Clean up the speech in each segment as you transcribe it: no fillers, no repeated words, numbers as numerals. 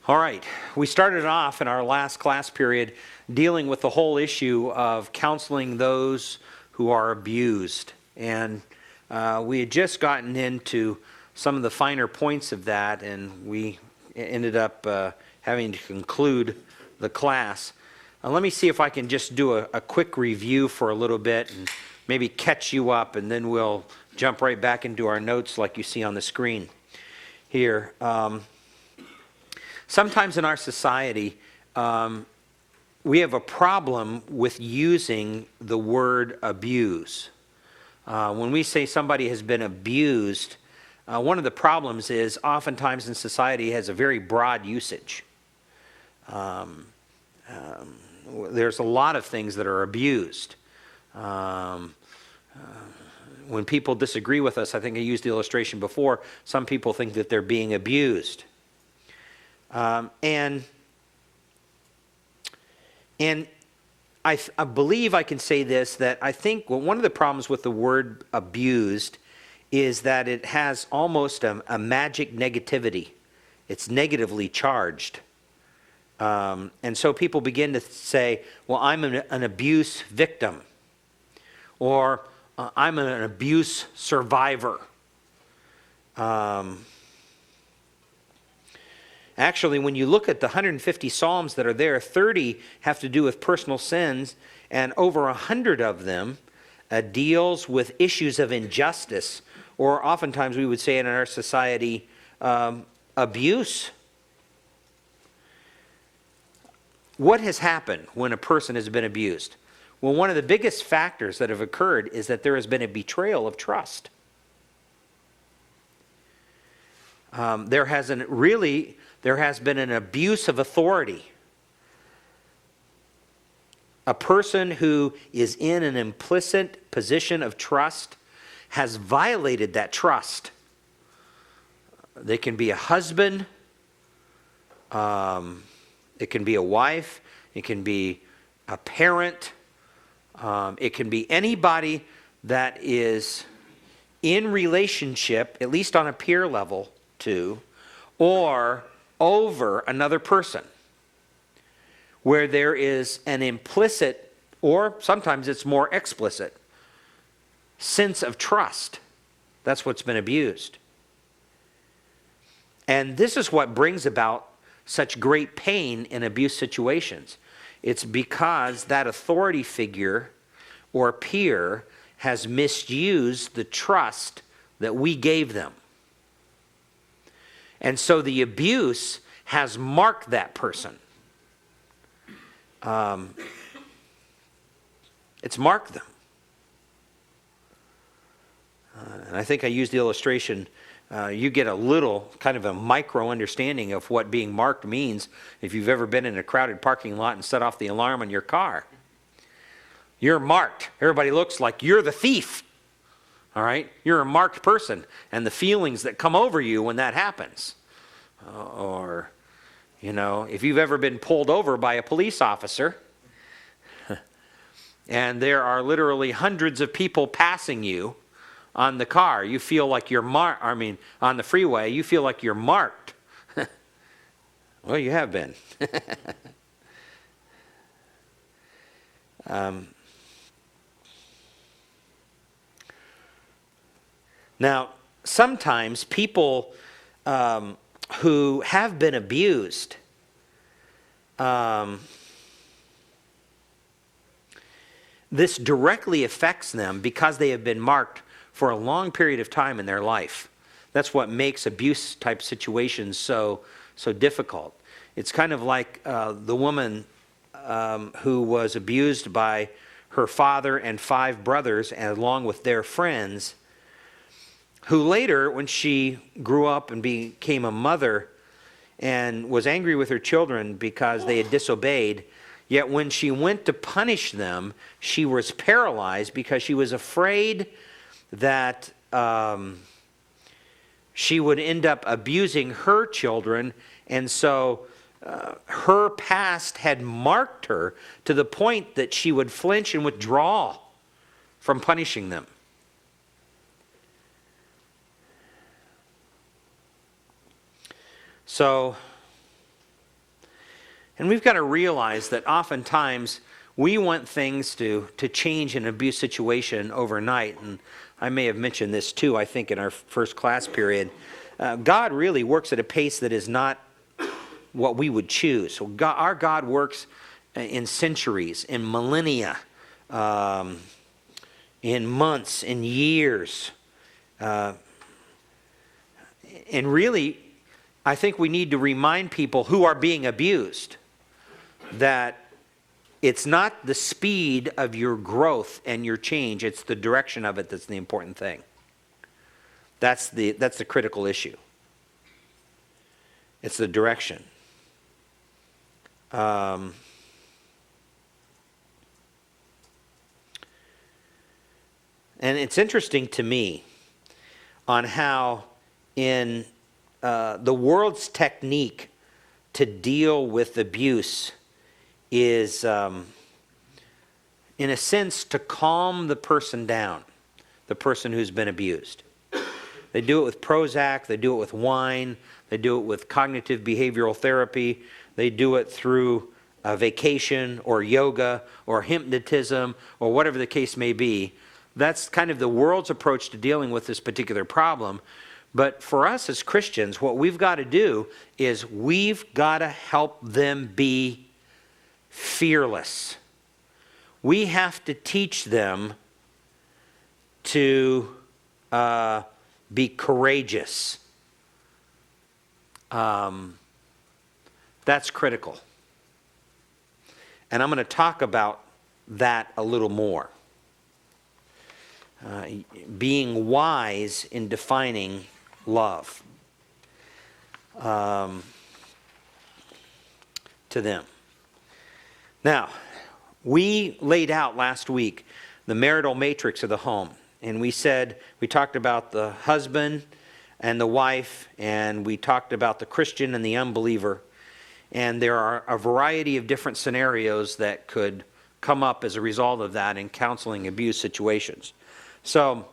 All right, we started off in our last class period dealing with the whole issue of counseling those who are abused. And we had just gotten into some of the finer points of that, and we ended up having to conclude the class. Let me see if I can just do a quick review for a little bit and maybe catch you up, and then we'll jump right back into our notes like you see on the screen here. Sometimes in our society, we have a problem with using the word abuse. When we say somebody has been abused, one of the problems is oftentimes in society it has a very broad usage. There's a lot of things that are abused. When people disagree with us, I think I used the illustration before, some people think that they're being abused. And I believe I can say this, that I think one of the problems with the word abused is that it has almost a magic negativity. It's negatively charged. And so people begin to say, well, I'm an abuse victim, or I'm an abuse survivor. Actually, when you look at the 150 Psalms that are there, 30 have to do with personal sins, and over 100 of them deals with issues of injustice, or oftentimes we would say in our society, abuse. What has happened when a person has been abused? Well, one of the biggest factors that have occurred is that there has been a betrayal of trust. There has been an abuse of authority. A person who is in an implicit position of trust has violated that trust. They can be a husband, it can be a wife, it can be a parent, it can be anybody that is in relationship, at least on a peer level, to, or over another person, where there is an implicit, or sometimes it's more explicit, sense of trust. That's what's been abused. And this is what brings about such great pain in abuse situations. It's because that authority figure or peer has misused the trust that we gave them. And so the abuse has marked that person. It's marked them. And I think I used the illustration, you get a little kind of a micro understanding of what being marked means if you've ever been in a crowded parking lot and set off the alarm on your car. You're marked. Everybody looks like you're the thief. All right? You're a marked person, and the feelings that come over you when that happens. Or, if you've ever been pulled over by a police officer, and there are literally hundreds of people passing you on the car, you feel like you're on the freeway, you feel like you're marked. Well, you have been. Now, sometimes people who have been abused this directly affects them because they have been marked for a long period of time in their life. That's what makes abuse type situations so difficult. It's kind of like the woman who was abused by her father and 5 brothers, and along with their friends, who later, when she grew up and became a mother and was angry with her children because they had disobeyed, yet when she went to punish them, she was paralyzed because she was afraid that she would end up abusing her children, and so her past had marked her to the point that she would flinch and withdraw from punishing them. So And we've got to realize that oftentimes we want things to change in an abuse situation overnight. And I may have mentioned this too, I think, in our first class period. God really works at a pace that is not what we would choose. So our God works in centuries, in millennia, in months, in years. And really, I think we need to remind people who are being abused that it's not the speed of your growth and your change, it's the direction of it that's the important thing. That's the critical issue. It's the direction. And it's interesting to me on how in the world's technique to deal with abuse is, in a sense, to calm the person down, the person who's been abused. They do it with Prozac, they do it with wine, they do it with cognitive behavioral therapy, they do it through vacation or yoga or hypnotism or whatever the case may be. That's kind of the world's approach to dealing with this particular problem. But for us as Christians, what we've got to do is we've got to help them be fearless. We have to teach them to be courageous. That's critical. And I'm going to talk about that a little more. Being wise in defining love to them. Now, we laid out last week the marital matrix of the home. And we talked about the husband and the wife, and we talked about the Christian and the unbeliever. And there are a variety of different scenarios that could come up as a result of that in counseling abuse situations. So,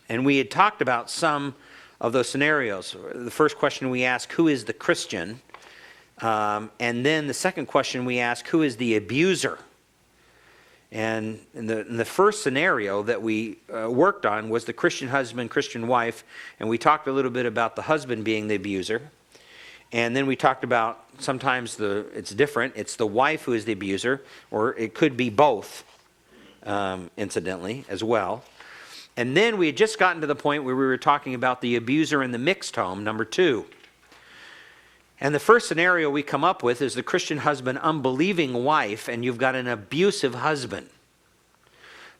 and we had talked about some of those scenarios. The first question we ask, who is the Christian? And then the second question we ask, who is the abuser? And in the first scenario that we worked on was the Christian husband, Christian wife, and we talked a little bit about the husband being the abuser. And then we talked about sometimes it's different. It's the wife who is the abuser, or it could be both, incidentally, as well. And then we had just gotten to the point where we were talking about the abuser in the mixed home, number 2. And the first scenario we come up with is the Christian husband, unbelieving wife, and you've got an abusive husband.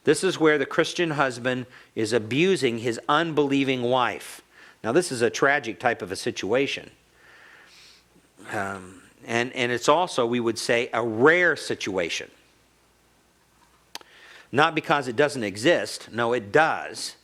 This is where the Christian husband is abusing his unbelieving wife. Now, this is a tragic type of a situation. And it's also, we would say, a rare situation. Not because it doesn't exist. No, it does.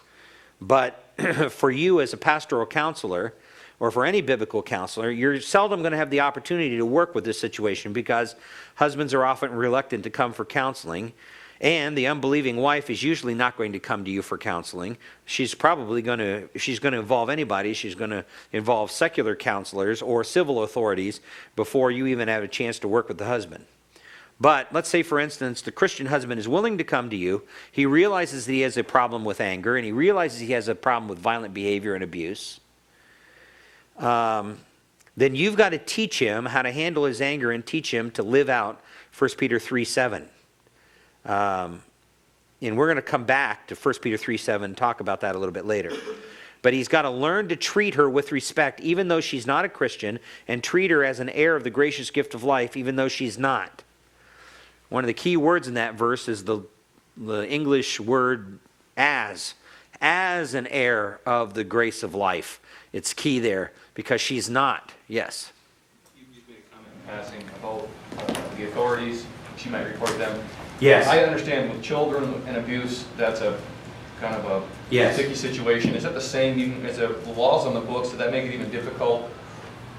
But for you as a pastoral counselor, or for any biblical counselor, you're seldom going to have the opportunity to work with this situation because husbands are often reluctant to come for counseling, and the unbelieving wife is usually not going to come to you for counseling. She's probably going to, if she's going to involve anybody, she's going to involve secular counselors or civil authorities before you even have a chance to work with the husband. But let's say, for instance, the Christian husband is willing to come to you. He realizes that he has a problem with anger, and he realizes he has a problem with violent behavior and abuse. Then you've got to teach him how to handle his anger and teach him to live out 1 Peter 3:7. And we're going to come back to 1 Peter 3:7 and talk about that a little bit later. But he's got to learn to treat her with respect, even though she's not a Christian, and treat her as an heir of the gracious gift of life, even though she's not. One of the key words in that verse is the English word as an heir of the grace of life. It's key there because she's not. Yes? You just made a comment in passing about the authorities. She might report them. Yes. I understand with children and abuse, that's a kind of a sticky situation. Is that the same even as the laws on the books? Does that make it even difficult?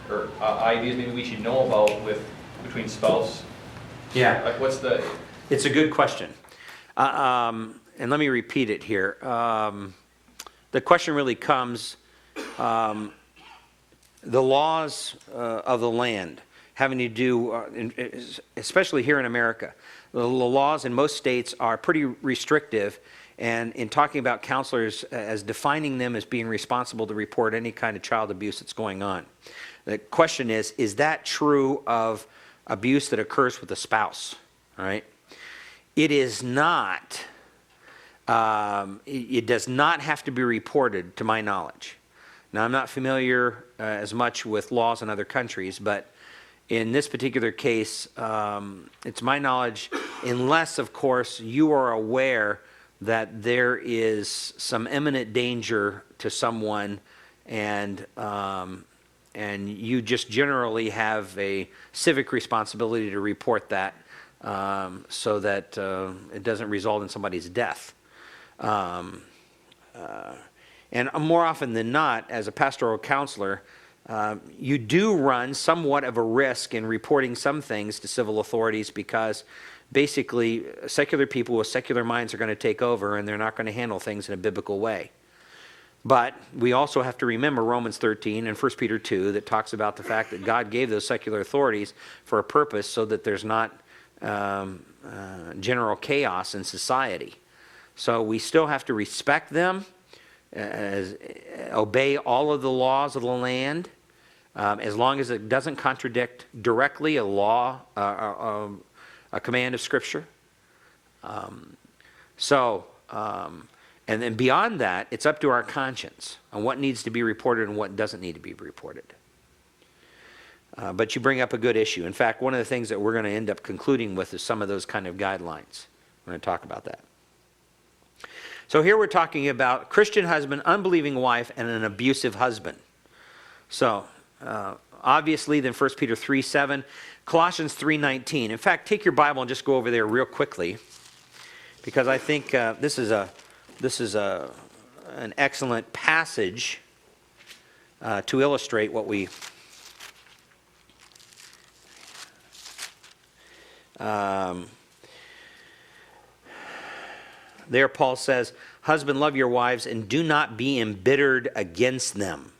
Or ideas maybe we should know about between spouse? Yeah. Like what's the... It's a good question. And let me repeat it here. The question really comes, the laws of the land. having to do, especially here in America. The laws in most states are pretty restrictive, and in talking about counselors as defining them as being responsible to report any kind of child abuse that's going on. The question is that true of abuse that occurs with a spouse? All right? It is not. It does not have to be reported, to my knowledge. Now, I'm not familiar as much with laws in other countries, but in this particular case, it's my knowledge, unless, of course, you are aware that there is some imminent danger to someone, and you just generally have a civic responsibility to report that, so that it doesn't result in somebody's death. And more often than not, as a pastoral counselor, you do run somewhat of a risk in reporting some things to civil authorities, because basically secular people with secular minds are going to take over, and they're not going to handle things in a biblical way. But we also have to remember Romans 13 and 1 Peter 2 that talks about the fact that God gave those secular authorities for a purpose, so that there's not general chaos in society. So we still have to respect them, obey all of the laws of the land, as long as it doesn't contradict directly a law, a command of Scripture. And then beyond that, it's up to our conscience on what needs to be reported and what doesn't need to be reported. But you bring up a good issue. In fact, one of the things that we're going to end up concluding with is some of those kind of guidelines. We're going to talk about that. So here we're talking about Christian husband, unbelieving wife, and an abusive husband. So obviously then 1 Peter 3:7, Colossians 3:19. In fact, take your Bible and just go over there real quickly, because I think this is an excellent passage to illustrate what we there Paul says, "Husband, love your wives and do not be embittered against them."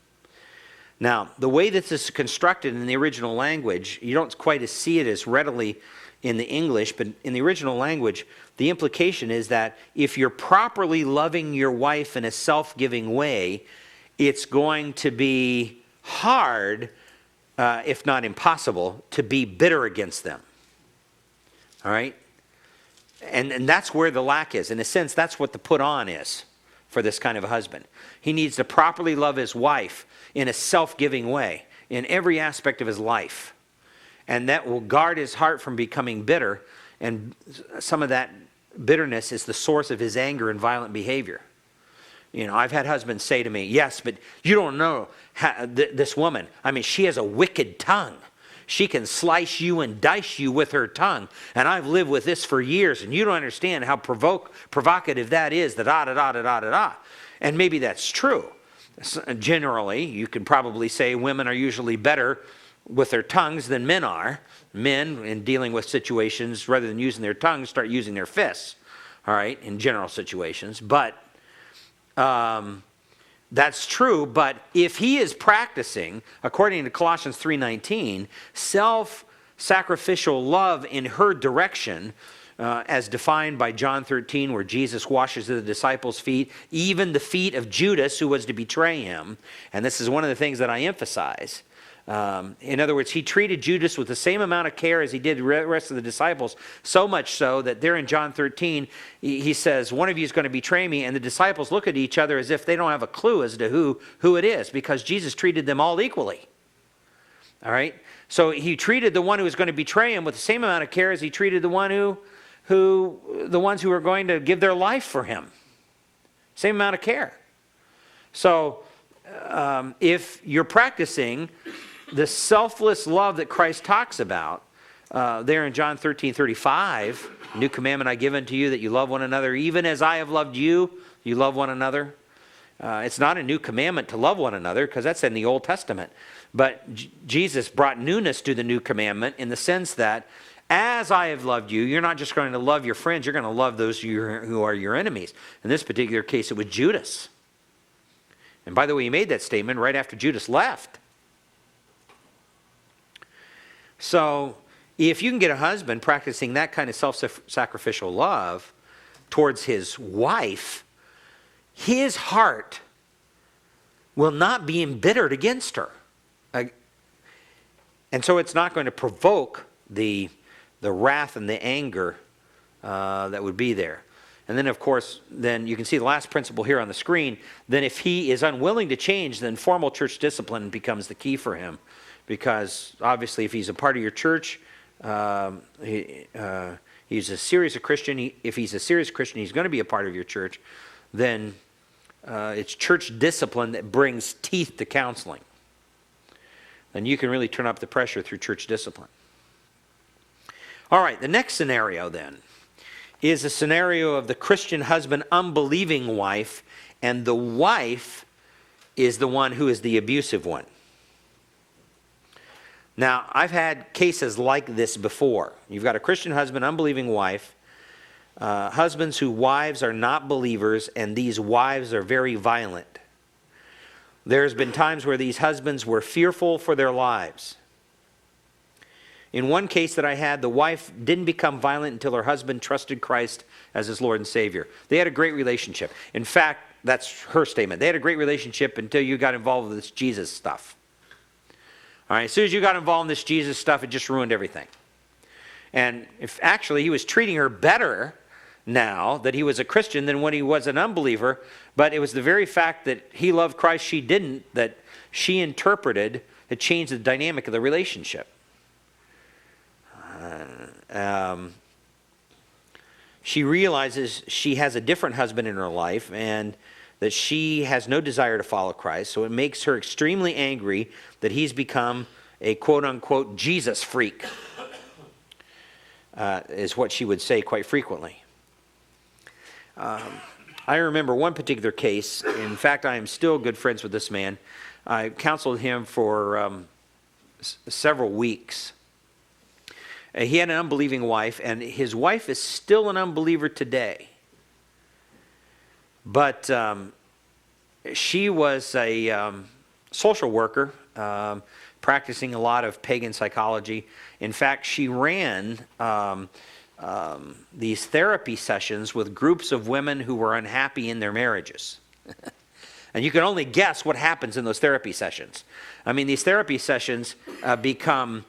Now, the way that this is constructed in the original language, you don't quite see it as readily in the English, but in the original language, the implication is that if you're properly loving your wife in a self-giving way, it's going to be hard, if not impossible, to be bitter against them. All right? And that's where the lack is. In a sense, that's what the put on is for this kind of a husband. He needs to properly love his wife in a self-giving way in every aspect of his life. And that will guard his heart from becoming bitter. And some of that bitterness is the source of his anger and violent behavior. You know, I've had husbands say to me, "Yes, but you don't know this woman. I mean, she has a wicked tongue. She can slice you and dice you with her tongue. And I've lived with this for years, and you don't understand how provocative that is, da-da-da-da-da-da-da." And maybe that's true. Generally, you can probably say women are usually better with their tongues than men are. Men, in dealing with situations, rather than using their tongues, start using their fists, all right, in general situations. But that's true, but if he is practicing, according to Colossians 3:19, self-sacrificial love in her direction, as defined by John 13, where Jesus washes the disciples' feet, even the feet of Judas, who was to betray him, and this is one of the things that I emphasize. In other words, he treated Judas with the same amount of care as he did the rest of the disciples, so much so that there in John 13, he says, "One of you is going to betray me," and the disciples look at each other as if they don't have a clue as to who it is, because Jesus treated them all equally. All right? So he treated the one who was going to betray him with the same amount of care as he treated the ones who were going to give their life for him. Same amount of care. So if you're practicing the selfless love that Christ talks about, there in John 13:35, "New commandment I give unto you, that you love one another, even as I have loved you, you love one another." It's not a new commandment to love one another, because that's in the Old Testament. But Jesus brought newness to the new commandment in the sense that, as I have loved you, you're not just going to love your friends, you're going to love those who are your enemies. In this particular case, it was Judas. And by the way, he made that statement right after Judas left. So if you can get a husband practicing that kind of self-sacrificial love towards his wife, his heart will not be embittered against her. And so it's not going to provoke the wrath and the anger that would be there. And then, of course, then you can see the last principle here on the screen. Then if he is unwilling to change, then formal church discipline becomes the key for him. Because obviously if he's a part of your church, he's a serious Christian. If he's a serious Christian, he's going to be a part of your church. Then it's church discipline that brings teeth to counseling. And you can really turn up the pressure through church discipline. All right, the next scenario then is a scenario of the Christian husband unbelieving wife, and the wife is the one who is the abusive one. Now, I've had cases like this before. You've got a Christian husband, unbelieving wife, husbands whose wives are not believers, and these wives are very violent. There's been times where these husbands were fearful for their lives. In one case that I had, the wife didn't become violent until her husband trusted Christ as his Lord and Savior. They had a great relationship. In fact, that's her statement. They had a great relationship until you got involved with this Jesus stuff. All right, as soon as you got involved in this Jesus stuff, it just ruined everything. And if actually he was treating her better now that he was a Christian than when he was an unbeliever, but it was the very fact that he loved Christ, she didn't, that she interpreted that changed the dynamic of the relationship. She realizes she has a different husband in her life and that she has no desire to follow Christ, so it makes her extremely angry that he's become a quote-unquote Jesus freak, is what she would say quite frequently. I remember one particular case. In fact, I am still good friends with this man. I counseled him for several weeks. He had an unbelieving wife, and his wife is still an unbeliever today. But she was a social worker, practicing a lot of pagan psychology. In fact, she ran these therapy sessions with groups of women who were unhappy in their marriages. And you can only guess what happens in those therapy sessions. I mean, these therapy sessions become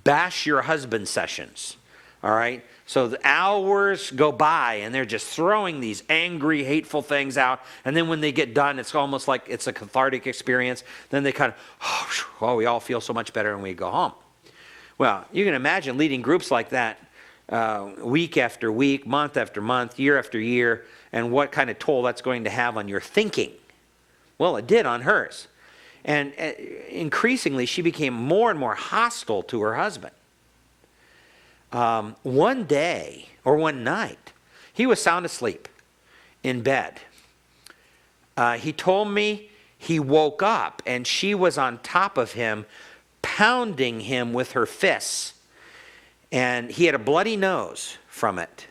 bash your husband sessions. All right? So the hours go by and they're just throwing these angry, hateful things out. And then when they get done, it's almost like it's a cathartic experience. Then they kind of, oh, we all feel so much better and we go home. Well, you can imagine leading groups like that week after week, month after month, year after year, and what kind of toll that's going to have on your thinking. Well, it did on hers. And increasingly, she became more and more hostile to her husband. One day, or one night, he was sound asleep in bed. He told me he woke up and she was on top of him, pounding him with her fists. And he had a bloody nose from it.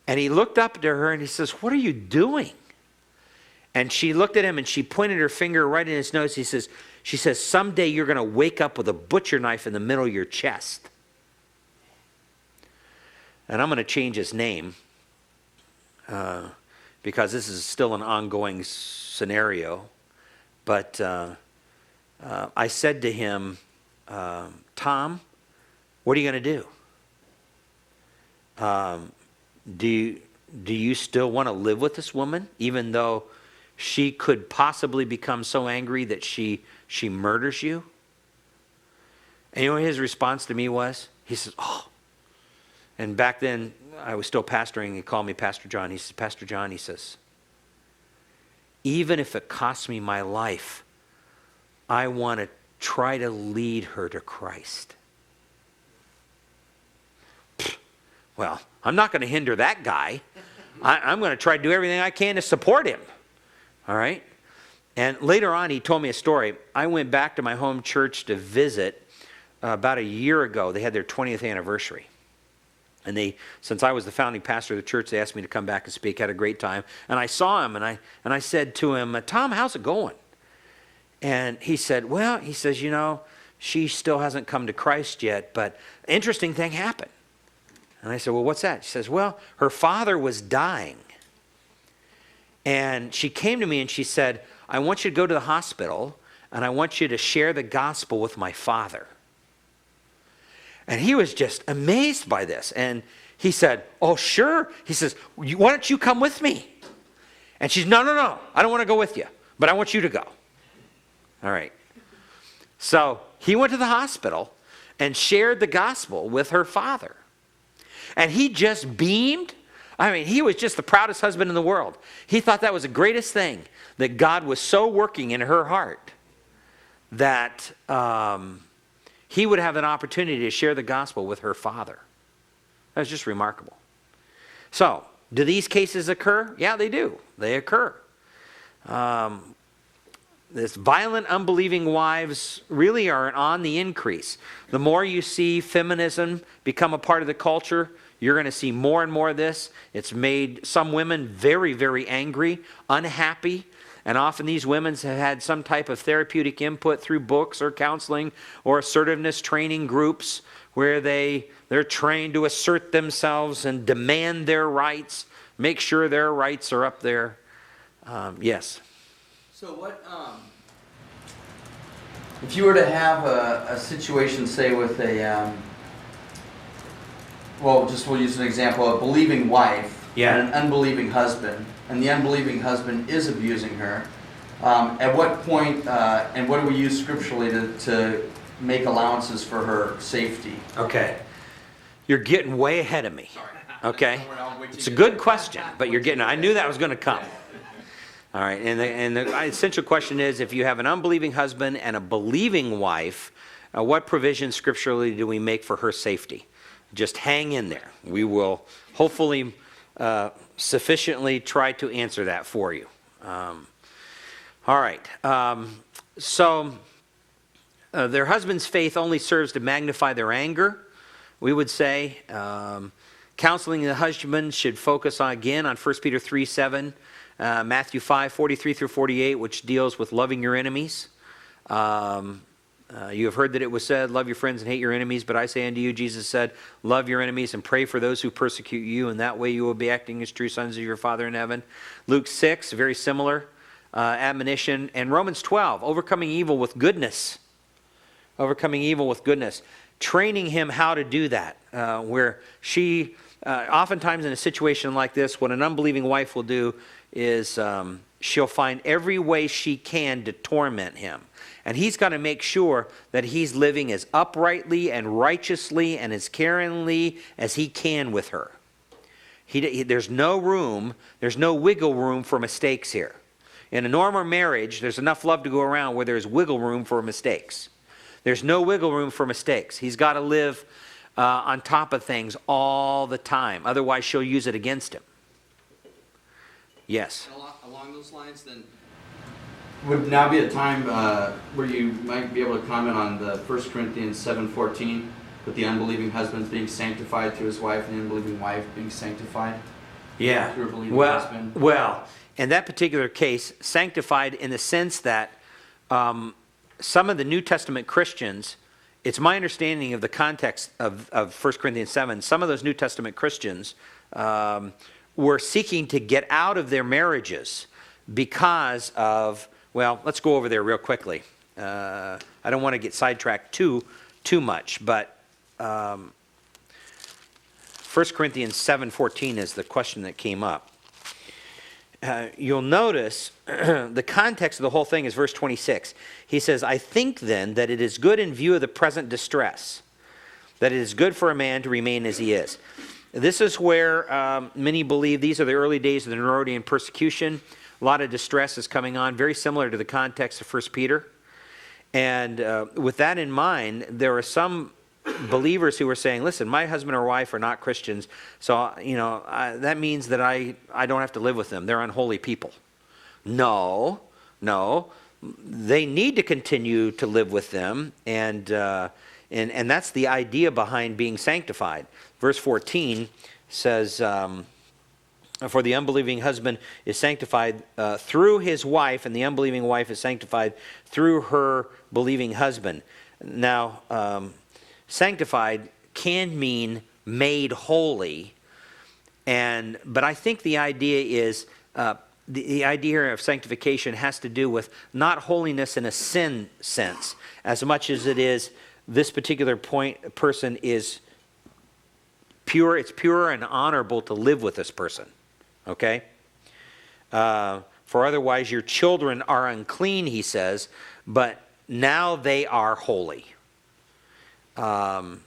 And he looked up to her and he says, "What are you doing?" And she looked at him and she pointed her finger right in his nose. She says, "Someday you're going to wake up with a butcher knife in the middle of your chest." And I'm going to change his name because this is still an ongoing scenario. But I said to him, "Tom, what are you going to do? Do you still want to live with this woman, even though she could possibly become so angry that she murders you?" And you know what his response to me was? He says, "Oh." And back then, I was still pastoring. He called me Pastor John. He says, "Pastor John," he says, "even if it costs me my life, I want to try to lead her to Christ." Well, I'm not going to hinder that guy. I'm going to try to do everything I can to support him. All right? And later on, he told me a story. I went back to my home church to visit about a year ago. They had their 20th anniversary. And since I was the founding pastor of the church, they asked me to come back and speak. Had a great time. And I saw him, and I said to him, "Tom, how's it going?" And he said, "Well," he says, she still hasn't come to Christ yet, but interesting thing happened. And I said, well, what's that? She says, well, her father was dying. And she came to me and she said, I want you to go to the hospital and I want you to share the gospel with my father. And he was just amazed by this. And he said, oh, sure. He says, why don't you come with me? And she's, no, I don't want to go with you, but I want you to go. All right. So he went to the hospital and shared the gospel with her father. And he just beamed. I mean, he was just the proudest husband in the world. He thought that was the greatest thing, that God was so working in her heart that he would have an opportunity to share the gospel with her father. That was just remarkable. So, do these cases occur? Yeah, they do. They occur. This violent, unbelieving wives really are on the increase. The more you see feminism become a part of the culture, you're going to see more and more of this. It's made some women very, very angry, unhappy. And often these women have had some type of therapeutic input through books or counseling or assertiveness training groups where they're trained to assert themselves and demand their rights, make sure their rights are up there. Yes? So what, if you were to have a situation, say with we'll use an example, a believing wife and an unbelieving husband, and the unbelieving husband is abusing her, at what point, and what do we use scripturally to make allowances for her safety? Okay. You're getting way ahead of me. Sorry. Okay? It's a good question, but I knew that was going to come. All right, and the essential question is, if you have an unbelieving husband and a believing wife, what provision scripturally do we make for her safety? Just hang in there. We will hopefully sufficiently try to answer that for you. All right, so their husband's faith only serves to magnify their anger, we would say. Counseling the husband should focus on 1 Peter 3:7. Matthew 5:43 through 48, which deals with loving your enemies. You have heard that it was said, love your friends and hate your enemies, but I say unto you, Jesus said, love your enemies and pray for those who persecute you, and that way you will be acting as true sons of your Father in heaven. Luke 6, very similar admonition. And Romans 12, overcoming evil with goodness. Overcoming evil with goodness. Training him how to do that, where she, oftentimes in a situation like this, what an unbelieving wife will do is she'll find every way she can to torment him. And he's got to make sure that he's living as uprightly and righteously and as caringly as he can with her. There's no wiggle room for mistakes here. In a normal marriage, there's enough love to go around where there's wiggle room for mistakes. There's no wiggle room for mistakes. He's got to live on top of things all the time. Otherwise, she'll use it against him. Yes? Along those lines, then, would now be a time where you might be able to comment on the 1 Corinthians 7:14, with the unbelieving husband being sanctified through his wife and the unbelieving wife being sanctified Yeah. through a believing husband? Well, in that particular case, sanctified in the sense that some of the New Testament Christians, it's my understanding of the context of 1 Corinthians 7, some of those New Testament Christians were seeking to get out of their marriages because of, well, let's go over there real quickly. I don't want to get sidetracked too much, but 1 Corinthians 7:14 is the question that came up. You'll notice the context of the whole thing is verse 26. He says, I think then that it is good in view of the present distress, that it is good for a man to remain as he is. This is where many believe these are the early days of the Herodian persecution. A lot of distress is coming on, very similar to the context of 1 Peter. And with that in mind, there are some believers who are saying, listen, my husband or wife are not Christians, so that means that I don't have to live with them. They're unholy people. No, they need to continue to live with them, and that's the idea behind being sanctified. Verse 14 says, for the unbelieving husband is sanctified through his wife, and the unbelieving wife is sanctified through her believing husband. Now, sanctified can mean made holy, but I think the idea is, the idea of sanctification has to do with not holiness in a sin sense, as much as it is this particular person is pure. It's pure and honorable to live with this person, okay? For otherwise your children are unclean, he says, but now they are holy. In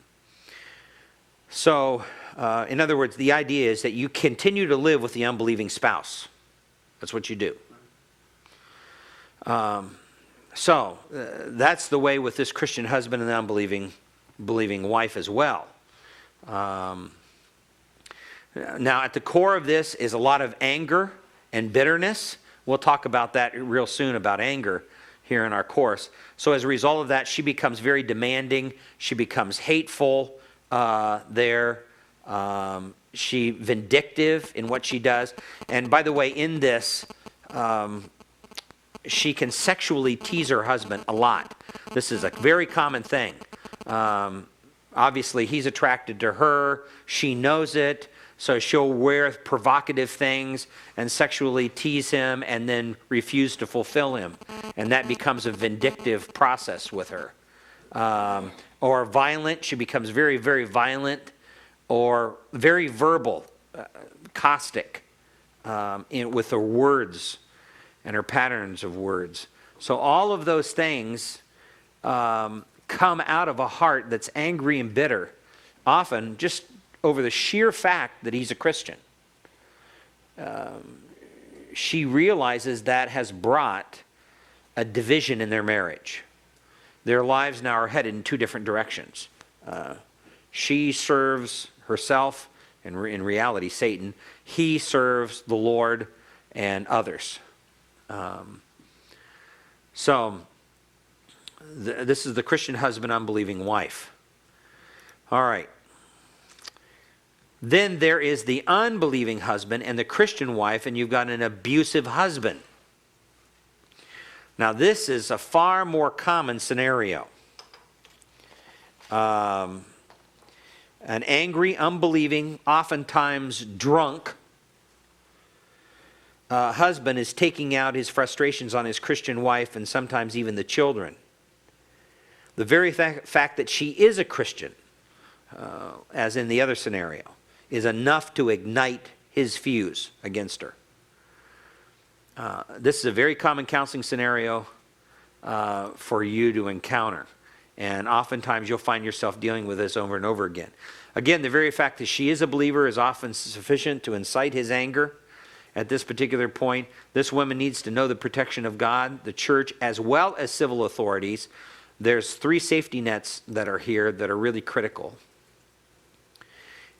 other words, the idea is that you continue to live with the unbelieving spouse. That's what you do. That's the way with this Christian husband and the unbelieving wife as well. Now, at the core of this is a lot of anger and bitterness. We'll talk about that real soon, about anger, here in our course. So as a result of that, she becomes very demanding. She becomes hateful she vindictive in what she does. And by the way, in this, she can sexually tease her husband a lot. This is a very common thing. Obviously, he's attracted to her. She knows it. So she'll wear provocative things and sexually tease him and then refuse to fulfill him. And that becomes a vindictive process with her. Or violent. She becomes very, very violent. Or very verbal, caustic, with her words and her patterns of words. So all of those things come out of a heart that's angry and bitter, often just over the sheer fact that he's a Christian. She realizes that has brought a division in their marriage. Their lives now are headed in two different directions. She serves herself, and in reality Satan. He serves the Lord and others. This is the Christian husband, unbelieving wife. All right. Then there is the unbelieving husband and the Christian wife, and you've got an abusive husband. Now this is a far more common scenario. An angry, unbelieving, oftentimes drunk husband is taking out his frustrations on his Christian wife and sometimes even the children. The very fact that she is a Christian, as in the other scenario, is enough to ignite his fuse against her. This is a very common counseling scenario for you to encounter. And oftentimes you'll find yourself dealing with this over and over again. Again, the very fact that she is a believer is often sufficient to incite his anger. At this particular point, this woman needs to know the protection of God, the church, as well as civil authorities. There's 3 safety nets that are here that are really critical.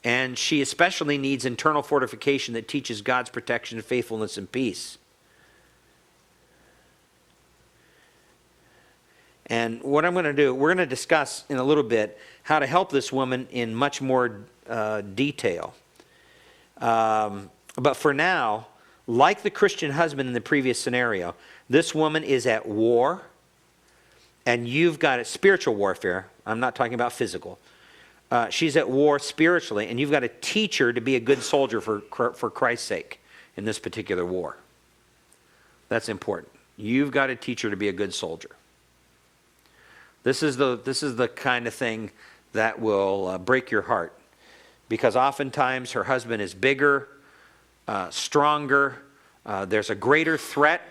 And she especially needs internal fortification that teaches God's protection, faithfulness, and peace. And what I'm going to do, we're going to discuss in a little bit how to help this woman in much more detail. But for now, like the Christian husband in the previous scenario, this woman is at war, and you've got spiritual warfare. I'm not talking about physical. She's at war spiritually, and you've got to teach her to be a good soldier for Christ's sake in this particular war. That's important. You've got to teach her to be a good soldier. This is the kind of thing that will break your heart, because oftentimes her husband is bigger, stronger. There's a greater threat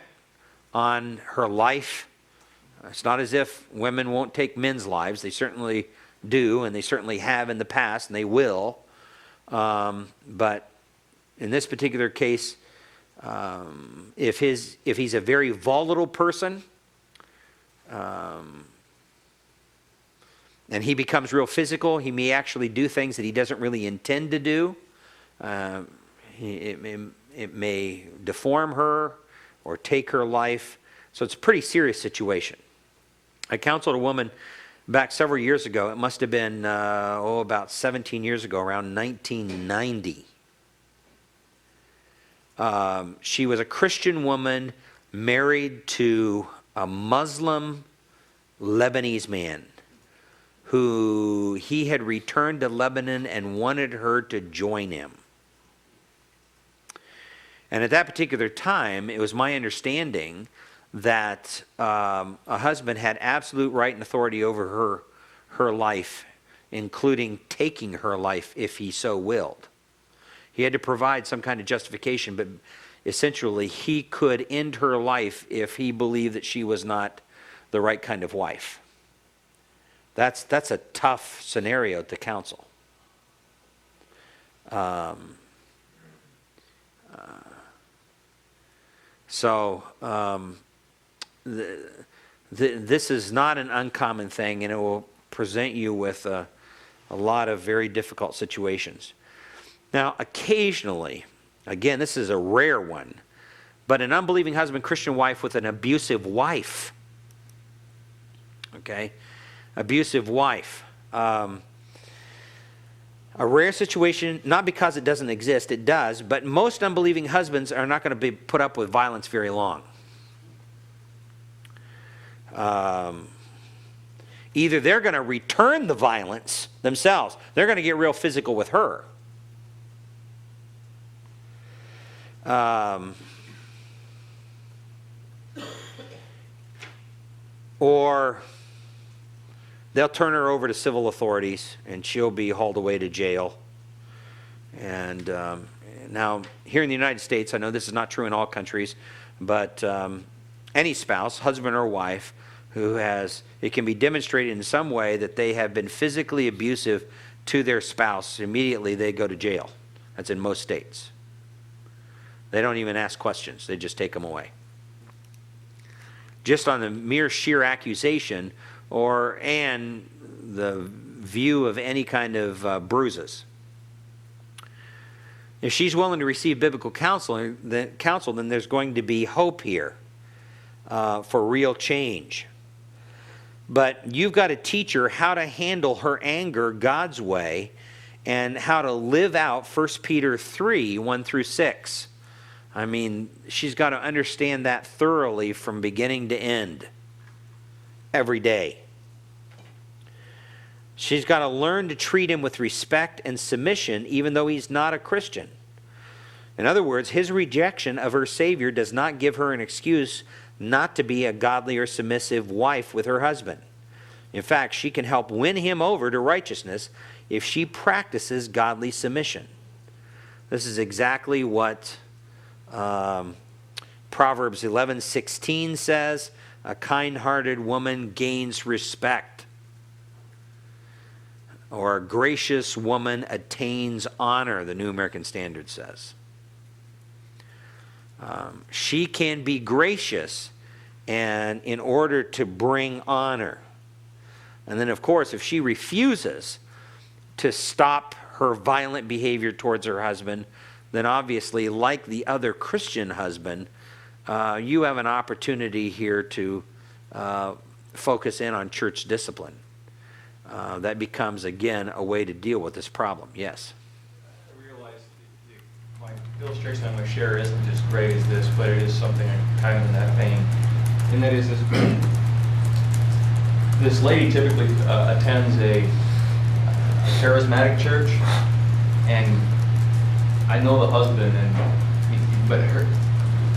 on her life. It's not as if women won't take men's lives. They certainly do, and they certainly have in the past, and they will. But in this particular case, if he's a very volatile person, and he becomes real physical, he may actually do things that he doesn't really intend to do. It may deform her or take her life. So it's a pretty serious situation. I counseled a woman back several years ago. It must have been, about 17 years ago, around 1990. She was a Christian woman married to a Muslim Lebanese man. who he had returned to Lebanon and wanted her to join him. And at that particular time, it was my understanding that a husband had absolute right and authority over her life, including taking her life if he so willed. He had to provide some kind of justification, but essentially he could end her life if he believed that she was not the right kind of wife. That's a tough scenario to counsel. This is not an uncommon thing, and it will present you with a lot of very difficult situations. Now, occasionally, again, this is a rare one, but an unbelieving husband, Christian wife with an abusive wife. Okay? Abusive wife. A rare situation, not because it doesn't exist, it does, but most unbelieving husbands are not going to be put up with violence very long. Either they're going to return the violence themselves, they're going to get real physical with her. Or they'll turn her over to civil authorities and she'll be hauled away to jail. And now, here in the United States, I know this is not true in all countries, but any spouse, husband or wife, it can be demonstrated in some way that they have been physically abusive to their spouse, immediately they go to jail. That's in most states. They don't even ask questions, they just take them away. Just on the mere sheer accusation and the view of any kind of bruises. If she's willing to receive biblical counsel, then there's going to be hope here for real change. But you've got to teach her how to handle her anger God's way and how to live out 1 Peter 3, 1 through 6. I mean, she's got to understand that thoroughly from beginning to end, every day. She's got to learn to treat him with respect and submission, even though he's not a Christian. In other words, his rejection of her Savior does not give her an excuse not to be a godly or submissive wife with her husband. In fact, she can help win him over to righteousness if she practices godly submission. This is exactly what Proverbs 11:16 says. A kind-hearted woman gains respect. Or a gracious woman attains honor, the New American Standard says. She can be gracious and in order to bring honor. And then, of course, if she refuses to stop her violent behavior towards her husband, then obviously, like the other Christian husband, you have an opportunity here to focus in on church discipline. That becomes, again, a way to deal with this problem. Yes? I realize my illustration I'm going to share isn't as great as this, but it is something kind of in that vein. And that is this lady typically attends a charismatic church, and I know the husband, but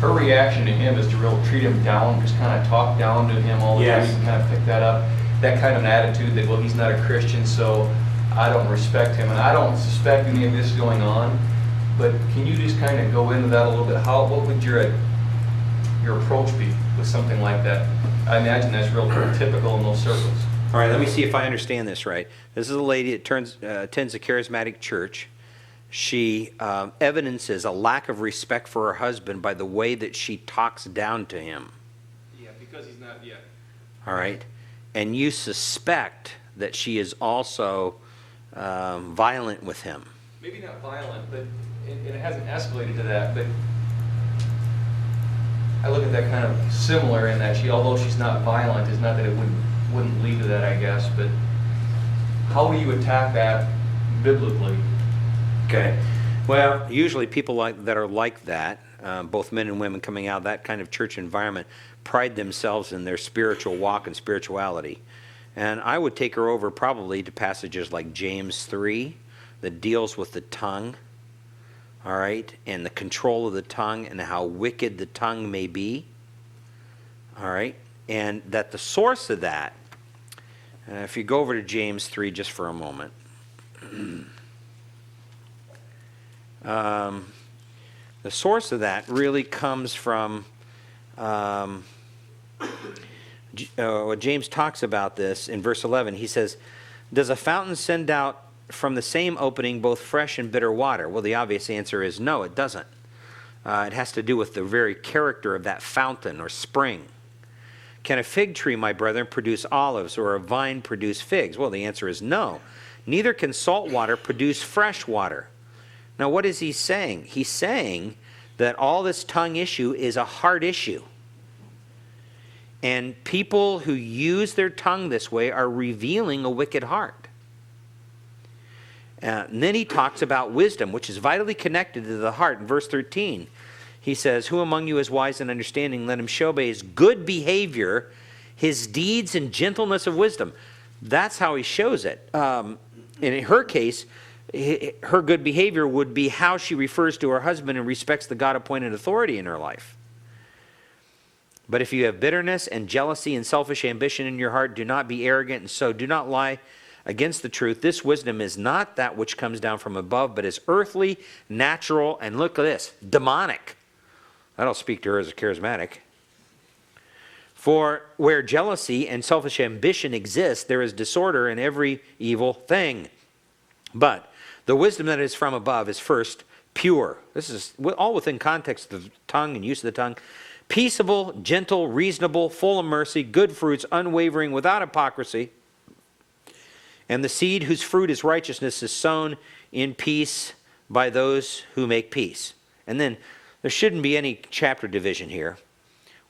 her reaction to him is to really treat him down, just kind of talk down to him all the time. You can kind of pick that up. That kind of an attitude that, well, he's not a Christian, so I don't respect him. And I don't suspect any of this going on, but can you just kind of go into that a little bit? What would your approach be with something like that? I imagine that's real typical in those circles. All right, let me see if I understand this right. This is a lady that attends a charismatic church. She evidences a lack of respect for her husband by the way that she talks down to him. Yeah, because he's not yet. All right. And you suspect that she is also violent with him. Maybe not violent, but it hasn't escalated to that. But I look at that kind of similar in that although she's not violent, it's not that it wouldn't lead to that, I guess. But how will you attack that biblically? Okay. Well, usually people that are like that, both men and women coming out of that kind of church environment, pride themselves in their spiritual walk and spirituality. And I would take her over probably to passages like James 3 that deals with the tongue, all right, and the control of the tongue and how wicked the tongue may be, all right, and that the source of that, if you go over to James 3 just for a moment, the source of that really comes from what James talks about this in verse 11. He says, does a fountain send out from the same opening both fresh and bitter water? Well, the obvious answer is no, it doesn't. It has to do with the very character of that fountain or spring. Can a fig tree, my brethren, produce olives, or a vine produce figs? Well, the answer is no. Neither can salt water produce fresh water. Now, what is he saying? He's saying that all this tongue issue is a heart issue. And people who use their tongue this way are revealing a wicked heart. And then he talks about wisdom, which is vitally connected to the heart. In verse 13, he says, who among you is wise and understanding? Let him show by his good behavior his deeds and gentleness of wisdom. That's how he shows it. And in her case, her good behavior would be how she refers to her husband and respects the God-appointed authority in her life. But if you have bitterness and jealousy and selfish ambition in your heart, do not be arrogant, and so do not lie against the truth. This wisdom is not that which comes down from above, but is earthly, natural, and look at this, demonic. That'll speak to her as a charismatic. For where jealousy and selfish ambition exist, there is disorder in every evil thing. But the wisdom that is from above is first pure. This is all within context of the tongue and use of the tongue. Peaceable, gentle, reasonable, full of mercy, good fruits, unwavering, without hypocrisy. And the seed whose fruit is righteousness is sown in peace by those who make peace. And then there shouldn't be any chapter division here.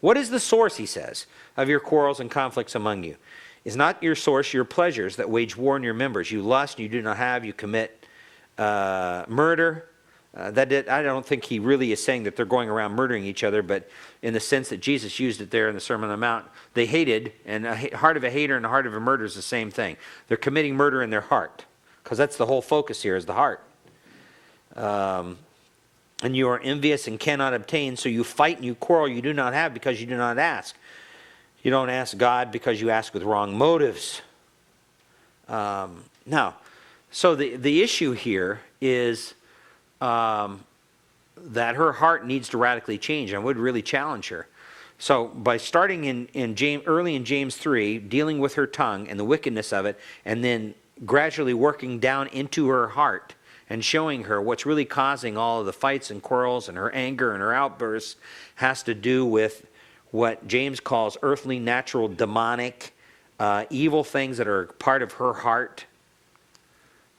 What is the source, he says, of your quarrels and conflicts among you? Is not your source your pleasures that wage war in your members? You lust, you do not have, you commit murder. I don't think he really is saying that they're going around murdering each other, but in the sense that Jesus used it there in the Sermon on the Mount, they hated, and a heart of a hater and a heart of a murderer is the same thing. They're committing murder in their heart, because that's the whole focus here is the heart. And you are envious and cannot obtain, so you fight and you quarrel, you do not have because you do not ask. You don't ask God because you ask with wrong motives. Now, so the issue here is that her heart needs to radically change. I would really challenge her. So by starting early in James 3, dealing with her tongue and the wickedness of it, and then gradually working down into her heart and showing her what's really causing all of the fights and quarrels and her anger and her outbursts has to do with what James calls earthly, natural, demonic, evil things that are part of her heart.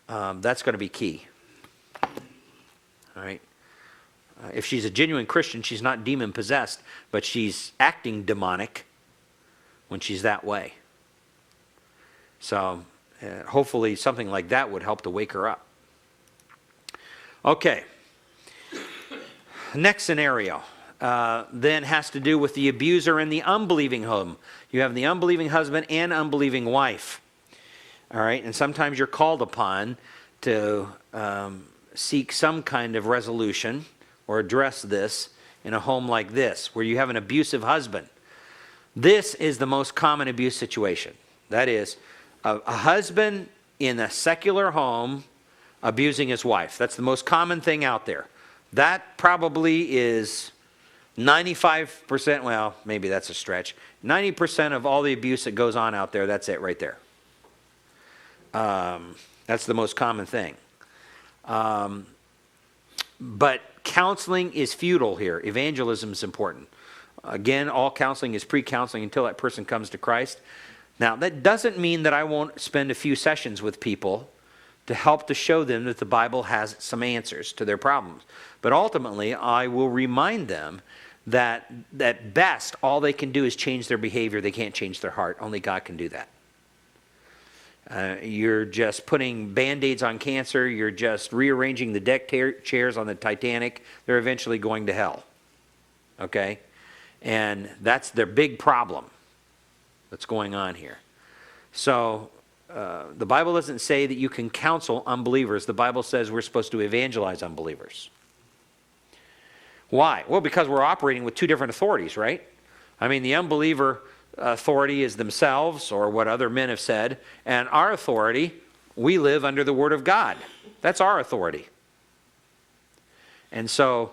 That's going to be key. All right. If she's a genuine Christian, she's not demon-possessed, but she's acting demonic when she's that way. So hopefully something like that would help to wake her up. Okay. Next scenario then has to do with the abuser and the unbelieving home. You have the unbelieving husband and unbelieving wife. All right. And sometimes you're called upon to seek some kind of resolution or address this in a home like this, where you have an abusive husband. This is the most common abuse situation. That is, a husband in a secular home abusing his wife. That's the most common thing out there. That probably is 95%, well, maybe that's a stretch. 90% of all the abuse that goes on out there, that's it right there. That's the most common thing. But counseling is futile here. Evangelism is important. Again, all counseling is pre-counseling until that person comes to Christ. Now, that doesn't mean that I won't spend a few sessions with people to help to show them that the Bible has some answers to their problems. But ultimately, I will remind them that at best, all they can do is change their behavior. They can't change their heart. Only God can do that. You're just putting Band-Aids on cancer. You're just rearranging the deck chairs on the Titanic. They're eventually going to hell. Okay? And that's their big problem that's going on here. So the Bible doesn't say that you can counsel unbelievers. The Bible says we're supposed to evangelize unbelievers. Why? Well, because we're operating with two different authorities, right? I mean, the unbeliever authority is themselves, or what other men have said, and our authority, we live under the Word of God. That's our authority. And so